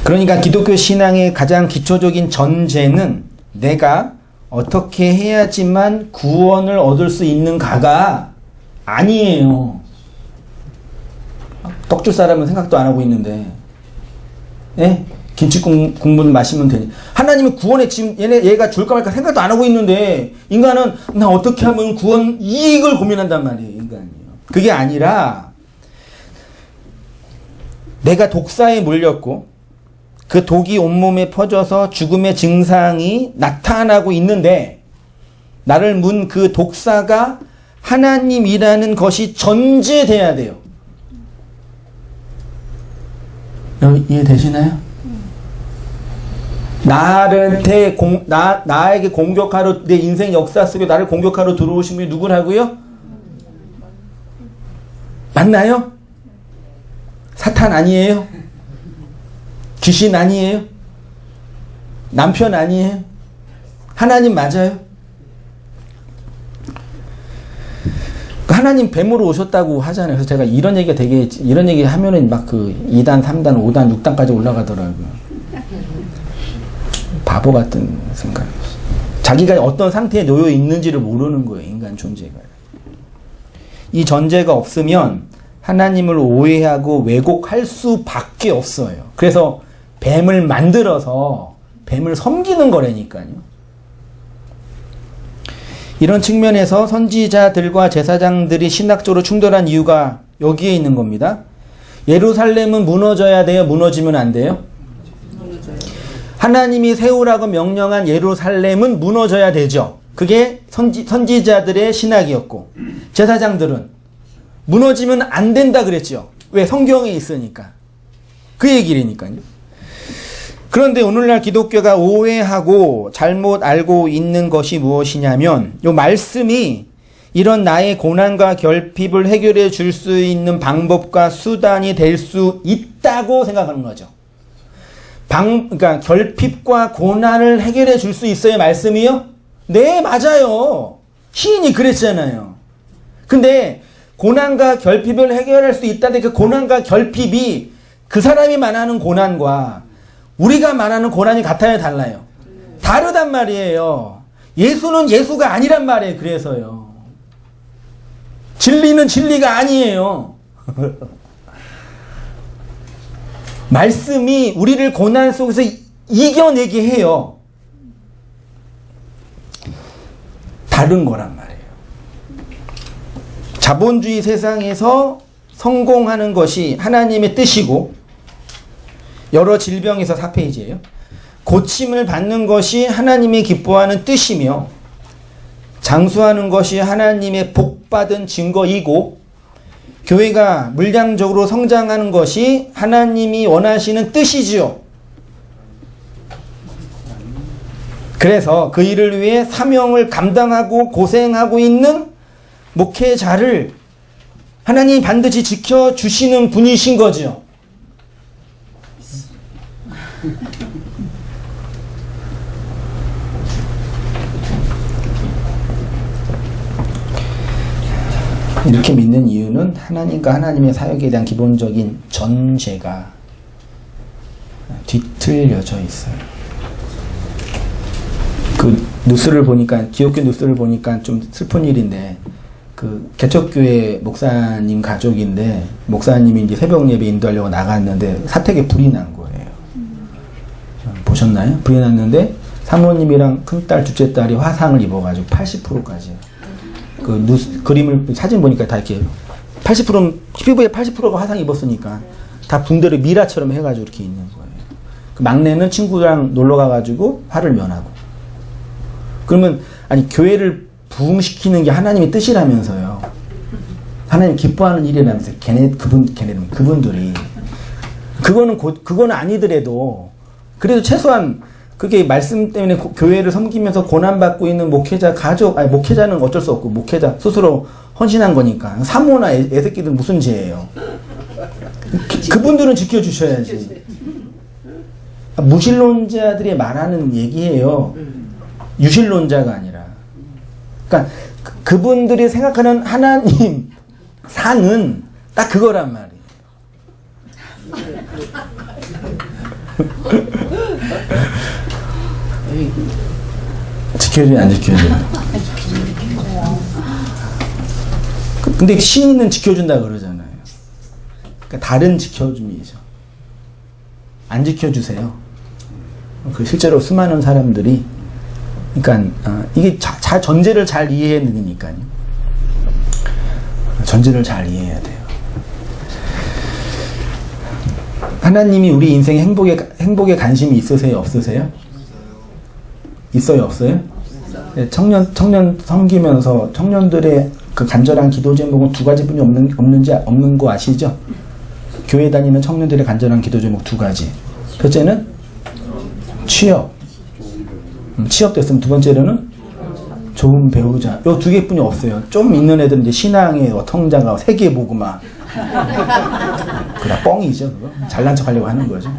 그러니까 기독교 신앙의 가장 기초적인 전제는 내가 어떻게 해야지만 구원을 얻을 수 있는가가 아니에요. 떡 줄 사람은 생각도 안 하고 있는데, 예? 김치 국물 마시면 되니. 하나님은 구원에 지금 얘가 줄까 말까 생각도 안 하고 있는데, 인간은 나 어떻게 하면 구원 이익을 고민한단 말이에요, 인간이요. 그게 아니라, 내가 독사에 물렸고, 그 독이 온몸에 퍼져서 죽음의 증상이 나타나고 있는데, 나를 문 그 독사가 하나님이라는 것이 전제돼야 돼요. 이해되시나요? 나에게 공격하러, 내 인생 역사 속에 나를 공격하러 들어오신 분이 누구라고요? 맞나요? 사탄 아니에요? 귀신 아니에요? 남편 아니에요? 하나님 맞아요? 하나님 뱀으로 오셨다고 하잖아요. 그래서 제가 이런 얘기 하면은 막 그 2단, 3단, 5단, 6단까지 올라가더라고요. 바보 같은 생각. 자기가 어떤 상태에 놓여 있는지를 모르는 거예요. 인간 존재가. 이 전제가 없으면 하나님을 오해하고 왜곡할 수밖에 없어요. 그래서 뱀을 만들어서 뱀을 섬기는 거라니까요. 이런 측면에서 선지자들과 제사장들이 신학적으로 충돌한 이유가 여기에 있는 겁니다. 예루살렘은 무너져야 돼요? 무너지면 안 돼요? 하나님이 세우라고 명령한 예루살렘은 무너져야 되죠. 그게 선지자들의 신학이었고, 제사장들은 무너지면 안 된다 그랬죠. 왜? 성경에 있으니까. 그 얘기라니까요. 그런데 오늘날 기독교가 오해하고 잘못 알고 있는 것이 무엇이냐면, 이 말씀이 이런 나의 고난과 결핍을 해결해 줄 수 있는 방법과 수단이 될 수 있다고 생각하는 거죠. 그러니까 결핍과 고난을 해결해 줄 수 있어요, 말씀이요? 네, 맞아요. 시인이 그랬잖아요. 근데 고난과 결핍을 해결할 수 있다는데 그 고난과 결핍이 그 사람이 말하는 고난과 우리가 말하는 고난이 같아요, 달라요? 다르단 말이에요. 예수는 예수가 아니란 말이에요. 그래서요. 진리는 진리가 아니에요. 말씀이 우리를 고난 속에서 이겨내게 해요. 다른 거란 말이에요. 자본주의 세상에서 성공하는 것이 하나님의 뜻이고, 여러 질병에서 4페이지예요. 고침을 받는 것이 하나님이 기뻐하는 뜻이며, 장수하는 것이 하나님의 복받은 증거이고, 교회가 물량적으로 성장하는 것이 하나님이 원하시는 뜻이지요. 그래서 그 일을 위해 사명을 감당하고 고생하고 있는 목회자를 하나님이 반드시 지켜주시는 분이신 거죠. 이렇게 믿는 이유는 하나님과 하나님의 사역에 대한 기본적인 전제가 뒤틀려져 있어요. 그 뉴스를 보니까, 기독교 뉴스를 보니까 좀 슬픈 일인데, 그 개척교회 목사님 가족인데, 목사님이 이제 새벽 예배 인도하려고 나갔는데 사택에 불이 난 거예요. 보셨나요? 불이 났는데 사모님이랑 큰딸, 둘째 딸이 화상을 입어가지고 80%까지. 그 뉴스 그림을 사진 보니까 다 이렇게 80%는 피부에 80%가 화상 입었으니까 다 붕대를 미라처럼 해가지고 이렇게 있는 거예요. 그 막내는 친구랑 놀러 가가지고 화를 면하고. 그러면 아니 교회를 부흥시키는 게 하나님의 뜻이라면서요. 하나님 기뻐하는 일이라면서 그분들이 그거는 아니더라도 그래도 최소한 그게 말씀 때문에 교회를 섬기면서 고난받고 있는 목회자 가족, 아니 목회자는 어쩔 수 없고 목회자 스스로 헌신한 거니까 사모나 애새끼들 무슨 죄예요. 그분들은 지켜주셔야지. 무신론자들이 말하는 얘기예요. 유신론자가 아니라. 그러니까 그분들이 생각하는 하나님 상은 딱 그거란 말이에요. 지켜줘요, 안 지켜줘요? 근데 시인은 지켜준다 그러잖아요. 그러니까 다른 지켜줌이죠. 안 지켜주세요. 그 실제로 수많은 사람들이, 그러니까 이게 전제를 잘 이해해야 되니까요. 전제를 잘 이해해야 돼요. 하나님이 우리 인생의 행복에 관심이 있으세요, 없으세요? 있어요, 없어요? 네, 청년 섬기면서 청년들의 그 간절한 기도 제목은 두 가지뿐이 없는 거 아시죠? 교회 다니는 청년들의 간절한 기도 제목 두 가지. 첫째는 취업. 취업 됐으면 두 번째로는 좋은 배우자. 요 두 개뿐이 없어요. 좀 있는 애들은 이제 신앙의 통자가 세계 보고 막. 그다 뻥이죠, 그거. 잘난 척 하려고 하는 거죠.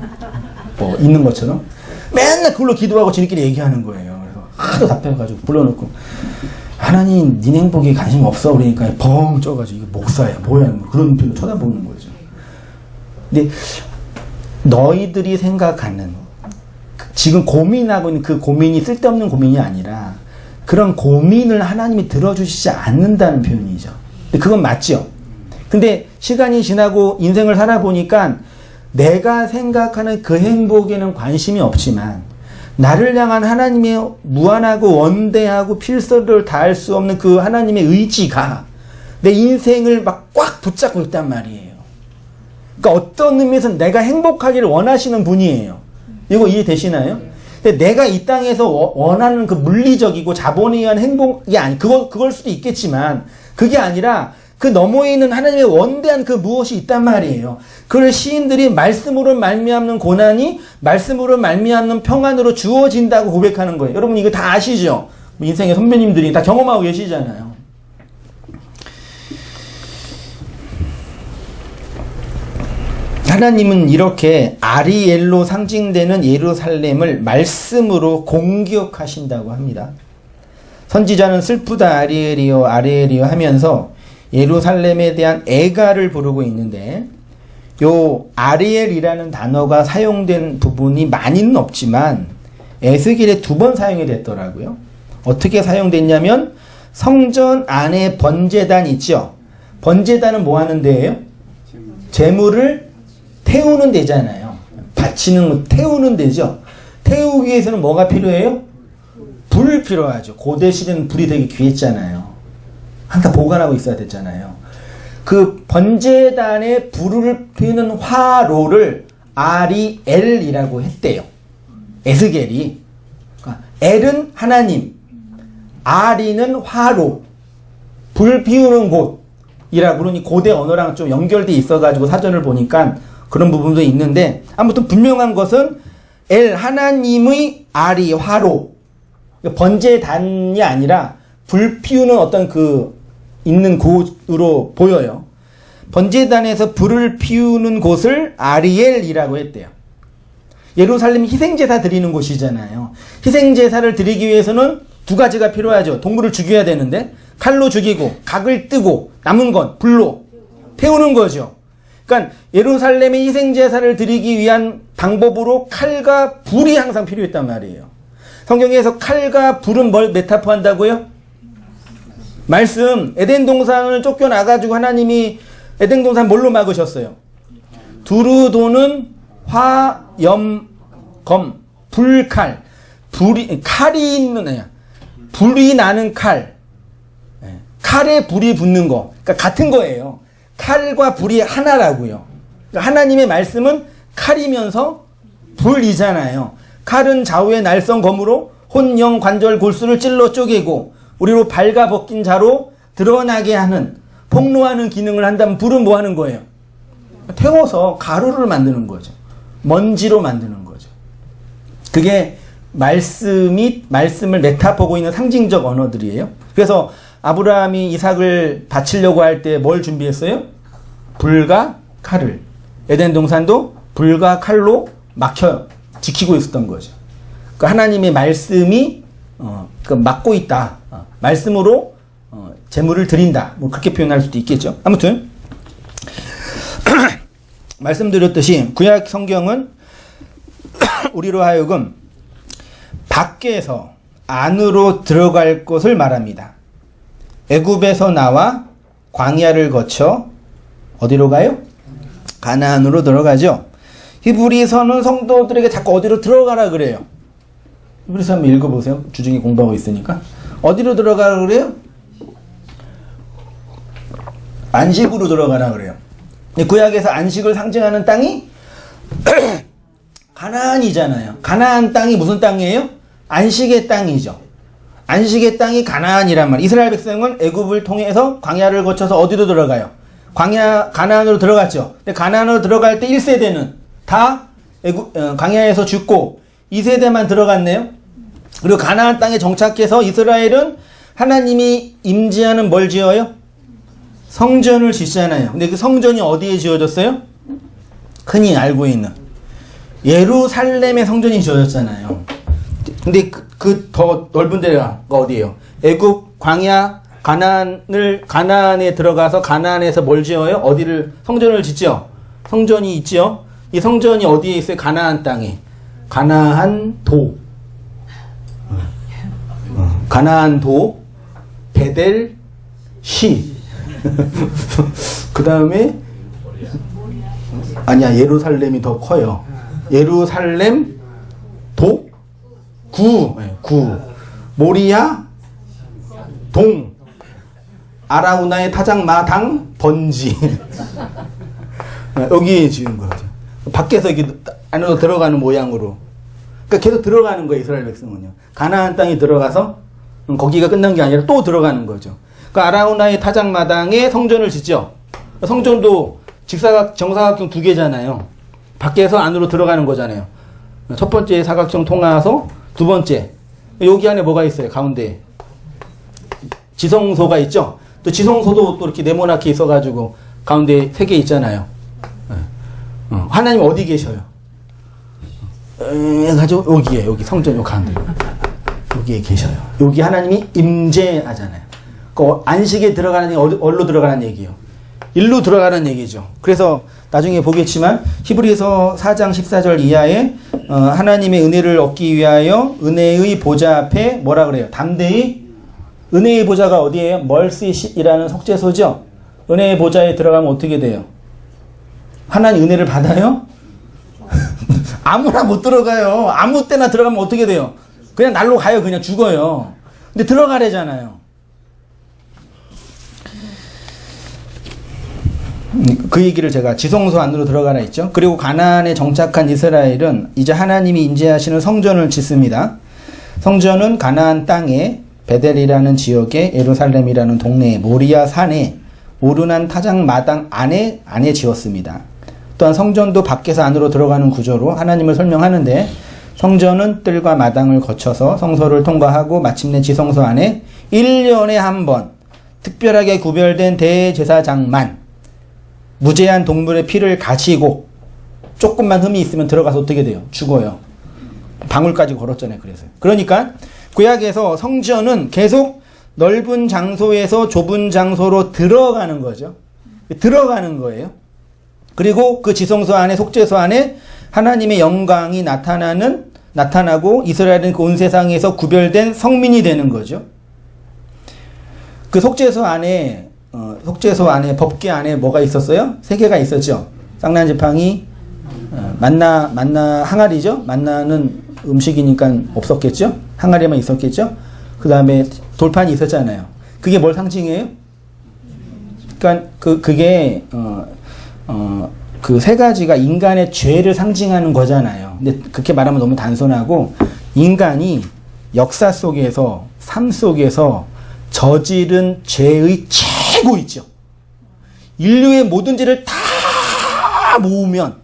뭐, 있는 것처럼. 맨날 그걸로 기도하고 지들끼리 얘기하는 거예요. 그래서 하도 답답해가지고 불러놓고. 하나님, 네 행복에 관심 없어. 그러니까 벙 쪄가지고, 이거 목사야, 뭐야. 뭐 그런 눈빛으로 쳐다보는 거죠. 근데, 너희들이 생각하는, 지금 고민하고 있는 그 고민이 쓸데없는 고민이 아니라, 그런 고민을 하나님이 들어주시지 않는다는 표현이죠. 근데 그건 맞죠? 근데 시간이 지나고 인생을 살아보니까 내가 생각하는 그 행복에는 관심이 없지만 나를 향한 하나님의 무한하고 원대하고 필서를 다할 수 없는 그 하나님의 의지가 내 인생을 막 꽉 붙잡고 있단 말이에요. 그러니까 어떤 의미에서 내가 행복하기를 원하시는 분이에요. 이거 이해되시나요? 근데 내가 이 땅에서 원하는 그 물리적이고 자본에 의한 행복이 그걸 수도 있겠지만 그게 아니라 그 너머에 있는 하나님의 원대한 그 무엇이 있단 말이에요. 그걸 시인들이 말씀으로 말미암는 고난이 말씀으로 말미암는 평안으로 주어진다고 고백하는 거예요. 여러분 이거 다 아시죠? 인생의 선배님들이 다 경험하고 계시잖아요. 하나님은 이렇게 아리엘로 상징되는 예루살렘을 말씀으로 공격하신다고 합니다. 선지자는 슬프다 아리엘이요 아리엘이요 하면서 예루살렘에 대한 애가를 부르고 있는데 요 아리엘이라는 단어가 사용된 부분이 많이는 없지만 에스겔에 2번 사용이 됐더라고요. 어떻게 사용됐냐면 성전 안에 번제단 있죠. 번제단은 뭐 하는 데예요? 재물을 태우는 데잖아요. 바치는 거 태우는 데죠. 태우기 위해서는 뭐가 필요해요? 불 필요하죠. 고대 시대는 불이 되게 귀했잖아요. 항상 보관하고 있어야 됐잖아요. 그 번제단에 불을 피우는 화로를 아리엘이라고 했대요. 에스겔이. 그러니까 엘은 하나님, 아리는 화로, 불 피우는 곳이라 그러니 고대 언어랑 좀 연결돼 있어가지고 사전을 보니까 그런 부분도 있는데, 아무튼 분명한 것은 엘 하나님의 아리 화로, 번제단이 아니라 불 피우는 어떤 그 있는 곳으로 보여요. 번제단에서 불을 피우는 곳을 아리엘이라고 했대요. 예루살렘이 희생제사 드리는 곳이잖아요. 희생제사를 드리기 위해서는 두 가지가 필요하죠. 동물을 죽여야 되는데 칼로 죽이고 각을 뜨고 남은 건 불로 태우는 거죠. 그러니까 예루살렘의 희생제사를 드리기 위한 방법으로 칼과 불이 항상 필요했단 말이에요. 성경에서 칼과 불은 뭘 메타포한다고요? 말씀. 에덴 동산을 쫓겨나가지고 하나님이 에덴 동산 뭘로 막으셨어요? 두루 도는 화, 염, 검, 불칼. 칼이 있는, 불이 나는 칼. 칼에 불이 붙는 거. 그러니까 같은 거예요. 칼과 불이 하나라고요. 그러니까 하나님의 말씀은 칼이면서 불이잖아요. 칼은 좌우의 날선 검으로 혼, 영, 관절, 골수를 찔러 쪼개고 우리로 발가 벗긴 자로 드러나게 하는, 폭로하는 기능을 한다면 불은 뭐 하는 거예요? 태워서 가루를 만드는 거죠. 먼지로 만드는 거죠. 그게 말씀을 메타보고 있는 상징적 언어들이에요. 그래서 아브라함이 이삭을 바치려고 할 때 뭘 준비했어요? 불과 칼을. 에덴 동산도 불과 칼로 막혀 지키고 있었던 거죠. 그 하나님의 말씀이 막고 있다. 말씀으로 제물을 드린다. 뭐 그렇게 표현할 수도 있겠죠. 아무튼 말씀드렸듯이 구약 성경은 우리로 하여금 밖에서 안으로 들어갈 것을 말합니다. 애굽에서 나와 광야를 거쳐 어디로 가요? 가나안으로 들어가죠. 히브리서는 성도들에게 자꾸 어디로 들어가라 그래요. 히브리서 한번 읽어보세요. 주중에 공부하고 있으니까. 어디로 들어가라 그래요? 안식으로 들어가라 그래요. 구약에서 안식을 상징하는 땅이 가나안이잖아요. 가나안 땅이 무슨 땅이에요? 안식의 땅이죠. 안식의 땅이 가나안이란 말. 이스라엘 백성은 애굽을 통해서 광야를 거쳐서 어디로 들어가요? 가나안으로 들어갔죠. 근데 가나안으로 들어갈 때 1세대는 다 광야에서 죽고 2세대만 들어갔네요. 그리고 가나안 땅에 정착해서 이스라엘은 하나님이 임재하는 뭘 지어요? 성전을 짓잖아요. 근데 그 성전이 어디에 지어졌어요? 흔히 알고 있는 예루살렘의 성전이 지어졌잖아요. 근데 그 더 넓은 데가 어디예요? 애굽, 광야, 가나안에 들어가서 가나안에서 뭘 지어요? 어디를 성전을 짓죠? 성전이 있죠. 이 성전이 어디에 있어요? 가나안 땅에. 가나안도, 가나안도, 베델시. 그 다음에 아니야, 예루살렘이 더 커요. 예루살렘 도 구 모리아 동 아라우나의 타작 마당 번지. 여기에 지은 거죠. 밖에서 이게 안으로 들어가는 모양으로. 그러니까 계속 들어가는 거예요, 이스라엘 백성은요. 가나안 땅이 들어가서 거기가 끝난 게 아니라 또 들어가는 거죠. 그러니까 아라우나의 타작 마당에 성전을 짓죠. 성전도 정사각형 두 개잖아요. 밖에서 안으로 들어가는 거잖아요. 첫 번째 사각형 통하서 두 번째, 여기 안에 뭐가 있어요? 가운데 지성소가 있죠. 또 지성소도 또 이렇게 네모나게 있어가지고 가운데 세 개 있잖아요. 하나님 어디 계셔요? 가지고 여기에, 여기 성전 요 가운데 여기에 계셔요. 여기 하나님이 임재하잖아요. 그 안식에 들어가는 얘기, 어디로 들어가는 얘기예요? 일로 들어가는 얘기죠. 그래서 나중에 보겠지만 히브리서 4장 14절 이하에 하나님의 은혜를 얻기 위하여 은혜의 보좌 앞에 뭐라 그래요? 담대히. 은혜의 보좌가 어디예요? 멀시이라는 속죄소죠. 은혜의 보좌에 들어가면 어떻게 돼요? 하나님 은혜를 받아요? 아무나 못 들어가요. 아무 때나 들어가면 어떻게 돼요? 그냥 날로 가요. 그냥 죽어요. 근데 들어가래잖아요. 그 얘기를 제가 지성소 안으로 들어가라 했죠. 그리고 가나안에 정착한 이스라엘은 이제 하나님이 인재하시는 성전을 짓습니다. 성전은 가나안 땅에 베델이라는 지역에 예루살렘이라는 동네에 모리아 산에 오르난 타작 마당 안에 지었습니다. 또한 성전도 밖에서 안으로 들어가는 구조로 하나님을 설명하는데 성전은 뜰과 마당을 거쳐서 성소를 통과하고 마침내 지성소 안에 1년에 한 번 특별하게 구별된 대제사장만 무죄한 동물의 피를 가지고 조금만 흠이 있으면 들어가서 어떻게 돼요? 죽어요. 방울까지 걸었잖아요. 그러니까 구약에서 성전은 계속 넓은 장소에서 좁은 장소로 들어가는 거죠. 들어가는 거예요. 그리고 그 지성소 안에 속죄소 안에 하나님의 영광이 나타나고 이스라엘은 그 온 세상에서 구별된 성민이 되는 거죠. 그 속죄소 안에 법궤 안에 뭐가 있었어요? 3개가 있었죠. 쌍난지팡이, 만나 항아리죠. 만나는 음식이니까 없었겠죠. 항아리만 있었겠죠. 그 다음에 돌판이 있었잖아요. 그게 뭘 상징해요? 그러니까 그게 그 3가지가 인간의 죄를 상징하는 거잖아요. 근데 그렇게 말하면 너무 단순하고 인간이 역사 속에서 삶 속에서 저지른 죄의 최고이죠. 인류의 모든 죄를 다 모으면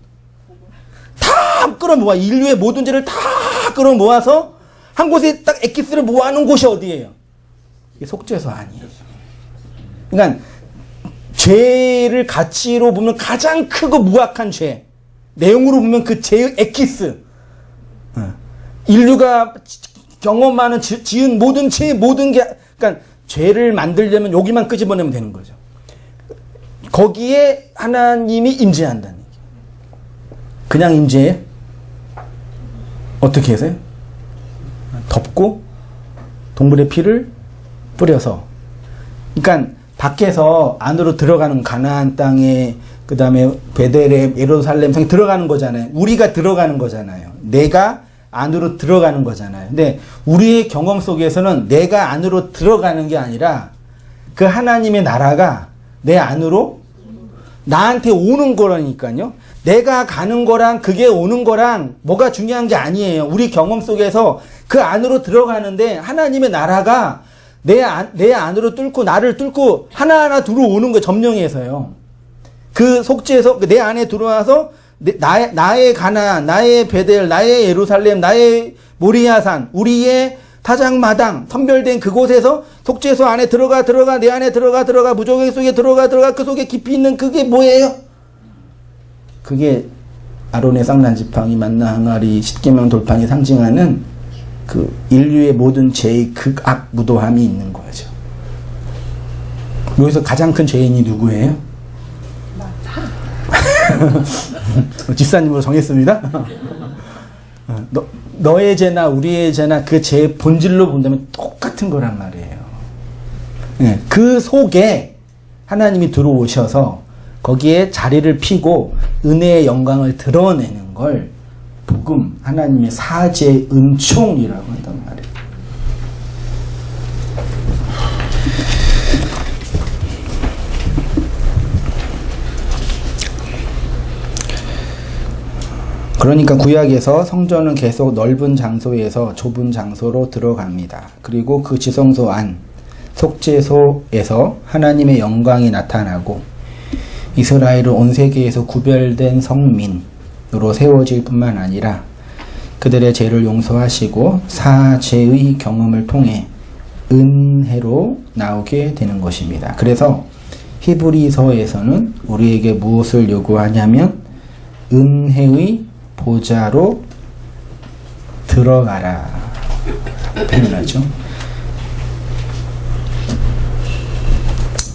다 끌어모아 인류의 모든 죄를 다 끌어모아서 한 곳에 딱 엑기스를 모아놓은 곳이 어디예요? 이게 속죄소 아니에요. 그러니까 죄를 가치로 보면 가장 크고 무악한 죄, 내용으로 보면 그 죄의 엑기스, 인류가 경험하는 지은 모든 죄, 모든 게, 그러니까 죄를 만들려면 여기만 끄집어내면 되는 거죠. 거기에 하나님이 임재한다는 얘기예요. 그냥 임재해요? 어떻게 해서요? 덮고 동물의 피를 뿌려서. 그러니까 밖에서 안으로 들어가는 가나안 땅에 그 다음에 베델에 예루살렘 성에 들어가는 거잖아요. 우리가 들어가는 거잖아요. 내가 안으로 들어가는 거잖아요. 근데 우리의 경험 속에서는 내가 안으로 들어가는 게 아니라 그 하나님의 나라가 내 안으로 나한테 오는 거라니까요. 내가 가는 거랑 그게 오는 거랑 뭐가 중요한 게 아니에요. 우리 경험 속에서 그 안으로 들어가는데 하나님의 나라가 내 안으로 뚫고 나를 뚫고 하나하나 들어오는 거예요. 점령해서요. 그 속죄에서 내 안에 들어와서 나의 가나안, 나의 베델, 나의 예루살렘, 나의 모리아산, 우리의 타작마당, 선별된 그곳에서 속죄소 안에 들어가, 내 안에 들어가, 무저갱 속에 들어가, 그 속에 깊이 있는 그게 뭐예요? 그게 아론의 쌍난지팡이, 만나 항아리, 십계명 돌판이 상징하는 그 인류의 모든 죄의 극악 무도함이 있는 거죠. 여기서 가장 큰 죄인이 누구예요? 집사님으로 정했습니다. 너의 죄나 우리의 죄나 그 죄의 본질로 본다면 똑같은 거란 말이에요. 그 속에 하나님이 들어오셔서 거기에 자리를 피고 은혜의 영광을 드러내는 걸 복음, 하나님의 사죄의 은총이라고 한단 말이에요. 그러니까 구약에서 성전은 계속 넓은 장소에서 좁은 장소로 들어갑니다. 그리고 그 지성소 안, 속죄소에서 하나님의 영광이 나타나고 이스라엘은 온 세계에서 구별된 성민으로 세워질 뿐만 아니라 그들의 죄를 용서하시고 사죄의 경험을 통해 은혜로 나오게 되는 것입니다. 그래서 히브리서에서는 우리에게 무엇을 요구하냐면 은혜의 보좌로 들어가라 표현하죠.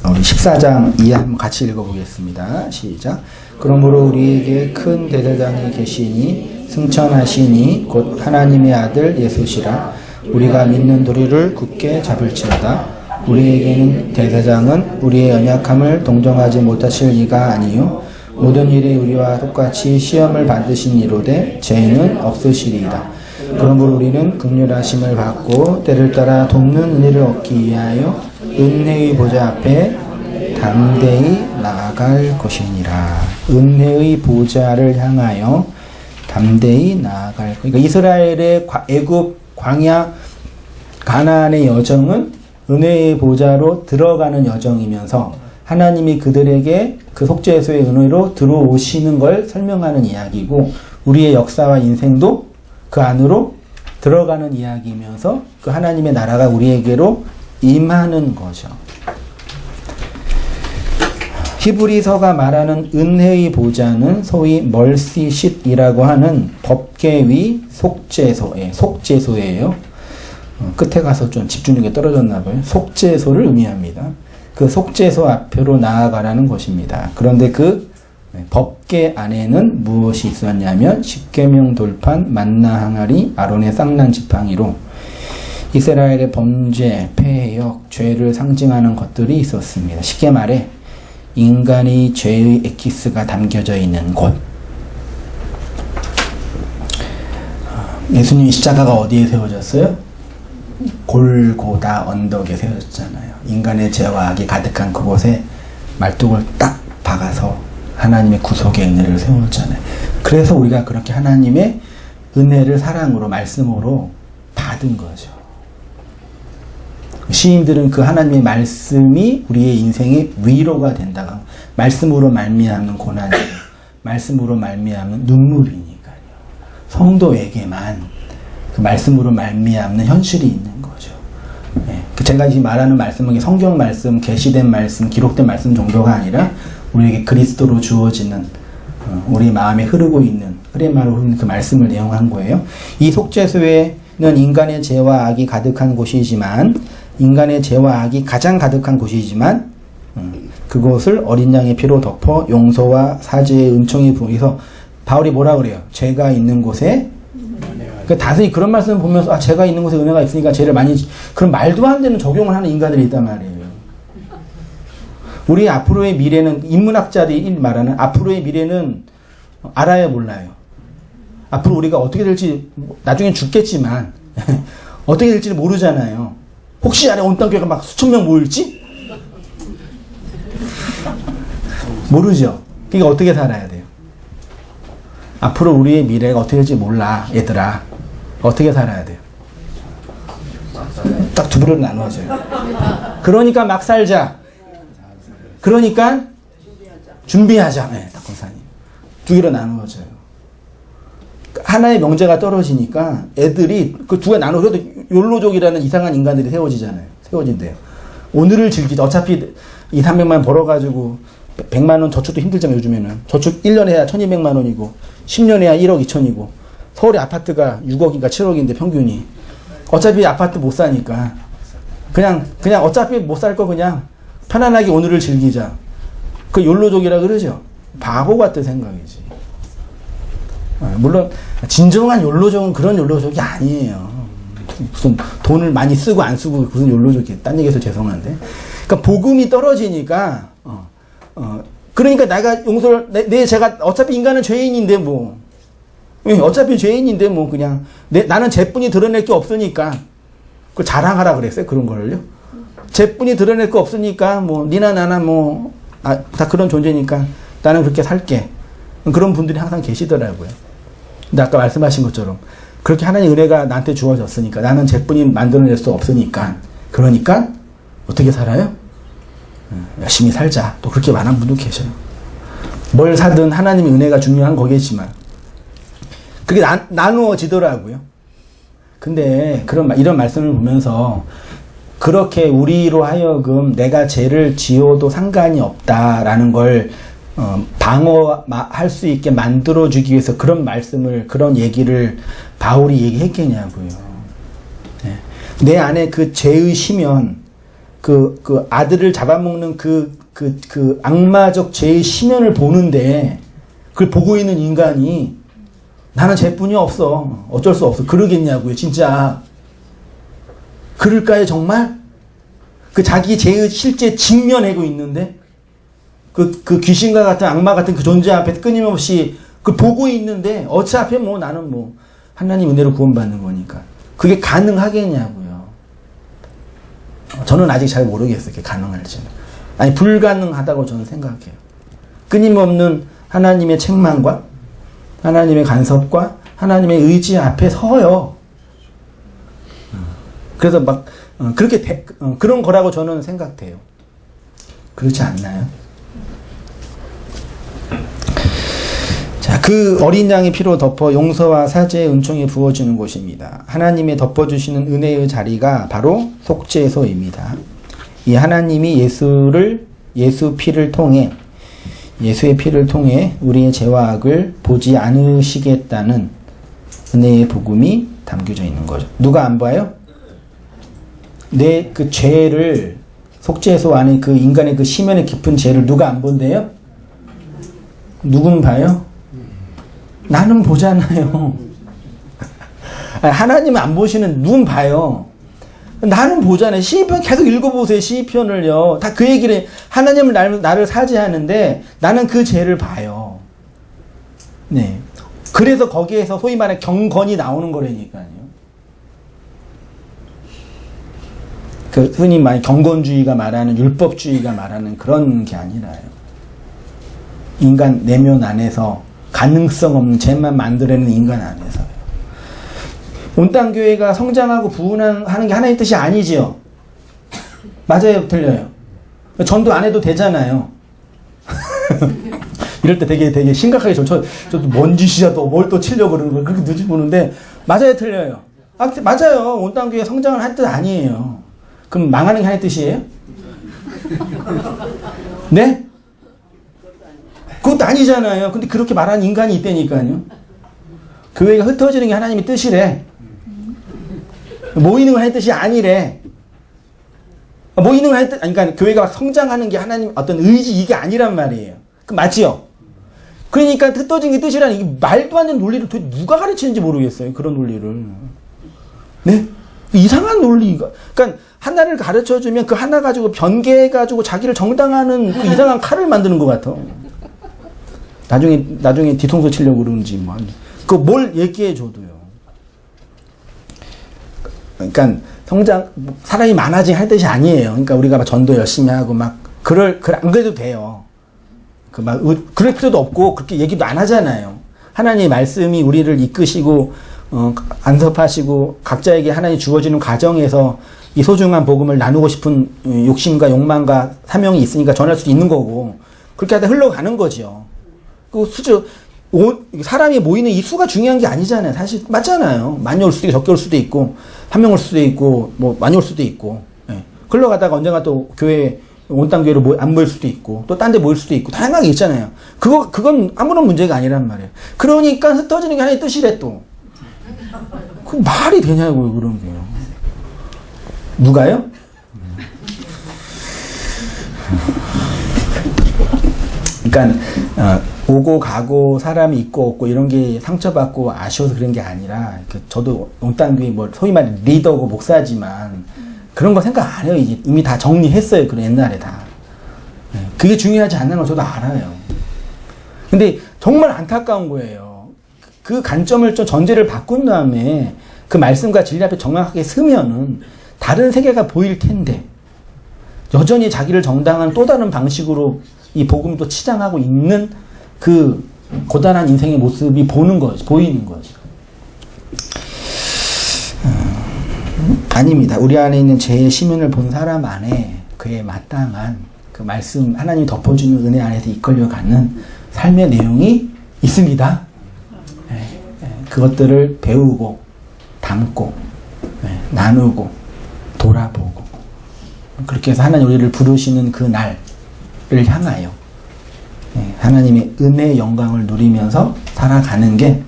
우리 14장 이해 한번 같이 읽어보겠습니다. 시작. 그러므로 우리에게 큰 대제사장이 계시니 승천하시니 곧 하나님의 아들 예수시라. 우리가 믿는 도리를 굳게 잡을지어다. 우리에게는 대제사장은 우리의 연약함을 동정하지 못하실 이가 아니요 모든 일에 우리와 똑같이 시험을 받으신 이로되 죄는 없으시리이다. 그러므로 우리는 긍휼하심을 받고 때를 따라 돕는 은혜를 얻기 위하여 은혜의 보좌 앞에 담대히 나아갈 것이니라. 은혜의 보좌를 향하여 담대히 나아갈 것. 그러니까 이스라엘의 애굽 광야 가나안의 여정은 은혜의 보좌로 들어가는 여정이면서 하나님이 그들에게 그 속죄소의 은혜로 들어오시는 걸 설명하는 이야기고, 우리의 역사와 인생도 그 안으로 들어가는 이야기이면서 그 하나님의 나라가 우리에게로 임하는 거죠. 히브리서가 말하는 은혜의 보좌는 소위 멀시 쉿이라고 하는 법계위 속죄소예요. 끝에 가서 좀 집중력이 떨어졌나 봐요. 속죄소를 의미합니다. 그 속죄소 앞으로 나아가라는 것입니다. 그런데 그 법계 안에는 무엇이 있었냐면 십계명 돌판, 만나 항아리, 아론의 쌍난 지팡이로 이스라엘의 범죄, 폐역, 죄를 상징하는 것들이 있었습니다. 쉽게 말해 인간의 죄의 엑기스가 담겨져 있는 곳. 예수님 십자가가 어디에 세워졌어요? 골고다 언덕에 세워졌잖아요. 인간의 죄와 악이 가득한 그곳에 말뚝을 딱 박아서 하나님의 구속의 은혜를 세웠잖아요. 그래서 우리가 그렇게 하나님의 은혜를 사랑으로, 말씀으로 받은 거죠. 시인들은 그 하나님의 말씀이 우리의 인생의 위로가 된다고, 말씀으로 말미암는 고난이에요. 말씀으로 말미암는 눈물이니까요. 성도에게만 그 말씀으로 말미암는 현실이 있는 거죠. 예. 제가 지금 말하는 말씀은 성경 말씀, 계시된 말씀, 기록된 말씀 정도가 아니라 우리에게 그리스도로 주어지는, 우리 마음에 흐르고 있는, 흐레마로 흐르는 그 말씀을 내용한 거예요. 이 속죄소에는 인간의 죄와 악이 가득한 곳이지만, 인간의 죄와 악이 가장 가득한 곳이지만, 그곳을 어린 양의 피로 덮어 용서와 사죄의 은총이 부어서, 바울이 뭐라 그래요? 죄가 있는 곳에, 그 다시 그런 말씀을 보면서, 죄가 있는 곳에 은혜가 있으니까 죄를 많이, 그런 말도 안 되는 적용을 하는 인간들이 있단 말이에요. 우리 앞으로의 미래는, 인문학자들이 말하는 앞으로의 미래는 알아야 몰라요. 앞으로 우리가 어떻게 될지, 나중엔 죽겠지만, 어떻게 될지를 모르잖아요. 혹시 안에 온 땅교회가 막 수천 명 모일지? 모르죠. 그러니까 어떻게 살아야 돼요? 앞으로 우리의 미래가 어떻게 될지 몰라, 얘들아. 어떻게 살아야 돼요? 딱 두 부로 나누어져요. 그러니까 막 살자. 그러니까 준비하자. 네, 딱 권사님. 두 개로 나누어져요. 하나의 명제가 떨어지니까 애들이 그 두 개 나누어도 욜로족이라는 이상한 인간들이 세워지잖아요. 세워진대요. 오늘을 즐기자. 어차피 200~300만 벌어가지고 100만 원 저축도 힘들잖아요. 요즘에는. 저축 1년에 해야 1200만 원이고 10년에 해야 1억 2천이고 서울의 아파트가 6억인가 7억인데 평균이. 어차피 아파트 못 사니까 그냥 어차피 못 살 거 그냥 편안하게 오늘을 즐기자. 그 욜로족이라 그러죠. 바보 같은 생각이지. 물론 진정한 욜로족은 그런 욜로족이 아니에요. 무슨 돈을 많이 쓰고 안 쓰고 무슨 욜로족이, 딴 얘기해서 죄송한데. 그러니까 복음이 떨어지니까 그러니까 내가 용서를 제가 어차피 인간은 죄인인데 뭐 어차피 죄인인데 뭐 그냥 나는 죄뿐이 드러낼 게 없으니까 그걸 자랑하라 그랬어요. 그런 거를요. 죄뿐이 드러낼 거 없으니까 뭐 니나 나나 뭐 다 그런 존재니까 나는 그렇게 살게. 그런 분들이 항상 계시더라고요. 근데 아까 말씀하신 것처럼 그렇게 하나님의 은혜가 나한테 주어졌으니까, 나는 죄뿐이 만들어낼 수 없으니까, 그러니까 어떻게 살아요? 열심히 살자. 또 그렇게 말하는 분도 계셔요. 뭘 사든 하나님의 은혜가 중요한 거겠지만 그게 나누어지더라고요. 근데 이런 말씀을 보면서 그렇게 우리로 하여금 내가 죄를 지어도 상관이 없다라는 걸 방어할 수 있게 만들어주기 위해서 그런 말씀을, 그런 얘기를 바울이 얘기했겠냐고요. 네. 내 안에 그 죄의 심연, 그 아들을 잡아먹는 그 악마적 죄의 심연을 보는데, 그걸 보고 있는 인간이 나는 죄뿐이 없어. 어쩔 수 없어. 그러겠냐고요, 진짜. 그럴까요, 정말? 그 자기 죄의 실제 직면하고 있는데, 그 귀신과 같은 악마 같은 그 존재 앞에 끊임없이 그 보고 있는데, 어차피 뭐 나는 뭐 하나님 은혜로 구원받는 거니까. 그게 가능하겠냐고요. 저는 아직 잘 모르겠어요. 그게 가능할지는. 아니, 불가능하다고 저는 생각해요. 끊임없는 하나님의 책망과 하나님의 간섭과 하나님의 의지 앞에 서요. 그래서 막 그렇게 그런 거라고 저는 생각돼요. 그렇지 않나요? 자, 그 어린 양의 피로 덮어 용서와 사죄의 은총이 부어지는 곳입니다. 하나님의 덮어주시는 은혜의 자리가 바로 속죄소입니다. 이 하나님이 예수의 피를 통해 우리의 죄와 악을 보지 않으시겠다는 은혜의 복음이 담겨져 있는 거죠. 누가 안 봐요? 내 그 죄를, 속죄소 안에 그 인간의 그 심연의 깊은 죄를 누가 안 본대요? 누군 봐요? 나는 보잖아요. 하나님은 안 보시는 누군 봐요. 나는 보잖아요. 시편 계속 읽어보세요. 시편을요. 다 그 얘기를 해. 하나님은 나를 사죄하는데 나는 그 죄를 봐요. 네. 그래서 거기에서 소위 말해 경건이 나오는 거라니까요. 그 흔히 말 경건주의가 말하는 율법주의가 말하는 그런 게 아니라요. 인간 내면 안에서 가능성 없는 죄만 만들어내는 인간 안에서요. 온땅교회가 성장하고 부흥하는 게 하나의 뜻이 아니지요. 맞아요, 틀려요. 전도 안 해도 되잖아요. 이럴 때 되게 심각하게 저도 뭔 짓이야 또 뭘 또 치려고 그러는 걸 그렇게 눈치 보는데 맞아요, 틀려요. 맞아요. 온땅교회 성장을 할 뜻 아니에요. 그럼 망하는 게 하나의 뜻이에요? 네? 그것도 아니잖아요. 근데 그렇게 말하는 인간이 있다니까요. 교회가 흩어지는 게 하나님의 뜻이래. 모이는 건 하나님의 뜻이 아니래. 모이는 건 하나님의 뜻, 그러니까 교회가 성장하는 게 하나님 어떤 의지 이게 아니란 말이에요. 그 맞지요? 그러니까 흩어진 게 뜻이라는 이 말도 안 되는 논리를 도대체 누가 가르치는지 모르겠어요. 그런 논리를. 네? 이상한 논리가. 그러니까 하나를 가르쳐주면 그 하나 가지고 변개해가지고 자기를 정당하는 그 이상한 칼을 만드는 것 같아. 나중에 뒤통수 치려고 그러는지 뭐. 그 뭘 얘기해줘도요. 그러니까 성장, 사람이 많아지게 할 뜻이 아니에요. 그러니까 우리가 막 전도 열심히 하고 막, 안 그래도 돼요. 그럴 필요도 없고, 그렇게 얘기도 안 하잖아요. 하나님의 말씀이 우리를 이끄시고, 안섭하시고, 각자에게 하나님이 주어지는 과정에서 이 소중한 복음을 나누고 싶은 욕심과 욕망과 사명이 있으니까 전할 수도 있는 거고, 그렇게 하다 흘러가는 거죠. 사람이 모이는 이 수가 중요한 게 아니잖아요. 사실, 맞잖아요. 많이 올 수도 있고, 적게 올 수도 있고, 한 명 올 수도 있고, 뭐, 많이 올 수도 있고, 예. 흘러가다가 언젠가 또 교회, 온땅교회로 안 모일 수도 있고, 또 딴 데 모일 수도 있고, 다양하게 있잖아요. 그건 아무런 문제가 아니란 말이에요. 그러니까 흩어지는 게 하나의 뜻이래, 또. 그 말이 되냐고요, 그런 게요. 누가요? 그러니까, 오고 가고 사람이 있고 없고 이런 게 상처받고 아쉬워서 그런 게 아니라, 저도 온땅교회 소위 말해 리더고 목사지만, 그런 거 생각 안 해요. 이제 이미 다 정리했어요. 그런 옛날에 다. 그게 중요하지 않는 건 저도 알아요. 근데 정말 안타까운 거예요. 그 관점을 좀 전제를 바꾼 다음에 그 말씀과 진리 앞에 정확하게 서면은 다른 세계가 보일 텐데 여전히 자기를 정당한 또 다른 방식으로 이 복음을 또 치장하고 있는 그 고단한 인생의 모습이 보이는 거죠. 아닙니다. 우리 안에 있는 죄의 심연을 본 사람 안에 그에 마땅한 그 말씀, 하나님이 덮어주는 은혜 안에서 이끌려가는 삶의 내용이 있습니다. 그것들을 배우고, 담고, 나누고, 돌아보고, 그렇게 해서 하나님 우리를 부르시는 그 날을 향하여 하나님의 은혜의 영광을 누리면서 살아가는 게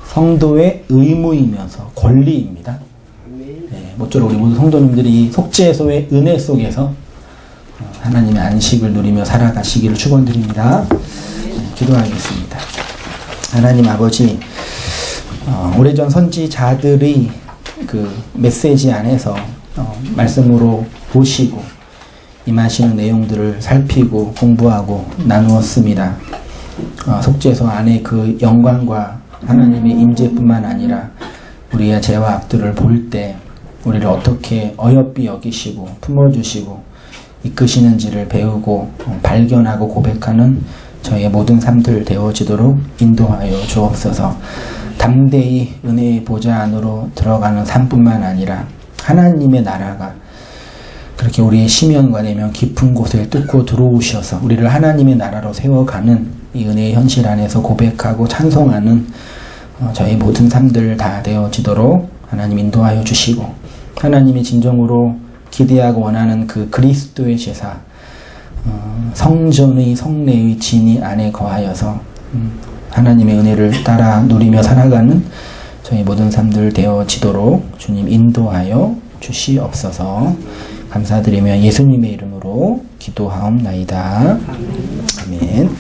성도의 의무이면서 권리입니다. 모쪼록 우리 모든 성도님들이 속죄소의 은혜 속에서 하나님의 안식을 누리며 살아가시기를 축원드립니다. 기도하겠습니다. 하나님 아버지, 오래전 선지자들의 그 메시지 안에서 말씀으로 보시고 임하시는 내용들을 살피고 공부하고 나누었습니다. 속죄소 안에 그 영광과 하나님의 임재뿐만 아니라 우리의 죄와 악들을 볼 때 우리를 어떻게 어여삐 여기시고 품어주시고 이끄시는지를 배우고 발견하고 고백하는 저희의 모든 삶들 되어지도록 인도하여 주옵소서. 담대히 은혜의 보좌 안으로 들어가는 삶뿐만 아니라 하나님의 나라가 그렇게 우리의 심연과 내면 깊은 곳을 뚫고 들어오셔서 우리를 하나님의 나라로 세워가는 이 은혜의 현실 안에서 고백하고 찬송하는 저희 모든 삶들 다 되어지도록 하나님 인도하여 주시고, 하나님이 진정으로 기대하고 원하는 그 그리스도의 제사, 성전의 성례의 진이 안에 거하여서 하나님의 은혜를 따라 누리며 살아가는 저희 모든 삶들 되어지도록 주님 인도하여 주시옵소서. 감사드리며 예수님의 이름으로 기도하옵나이다. 아멘.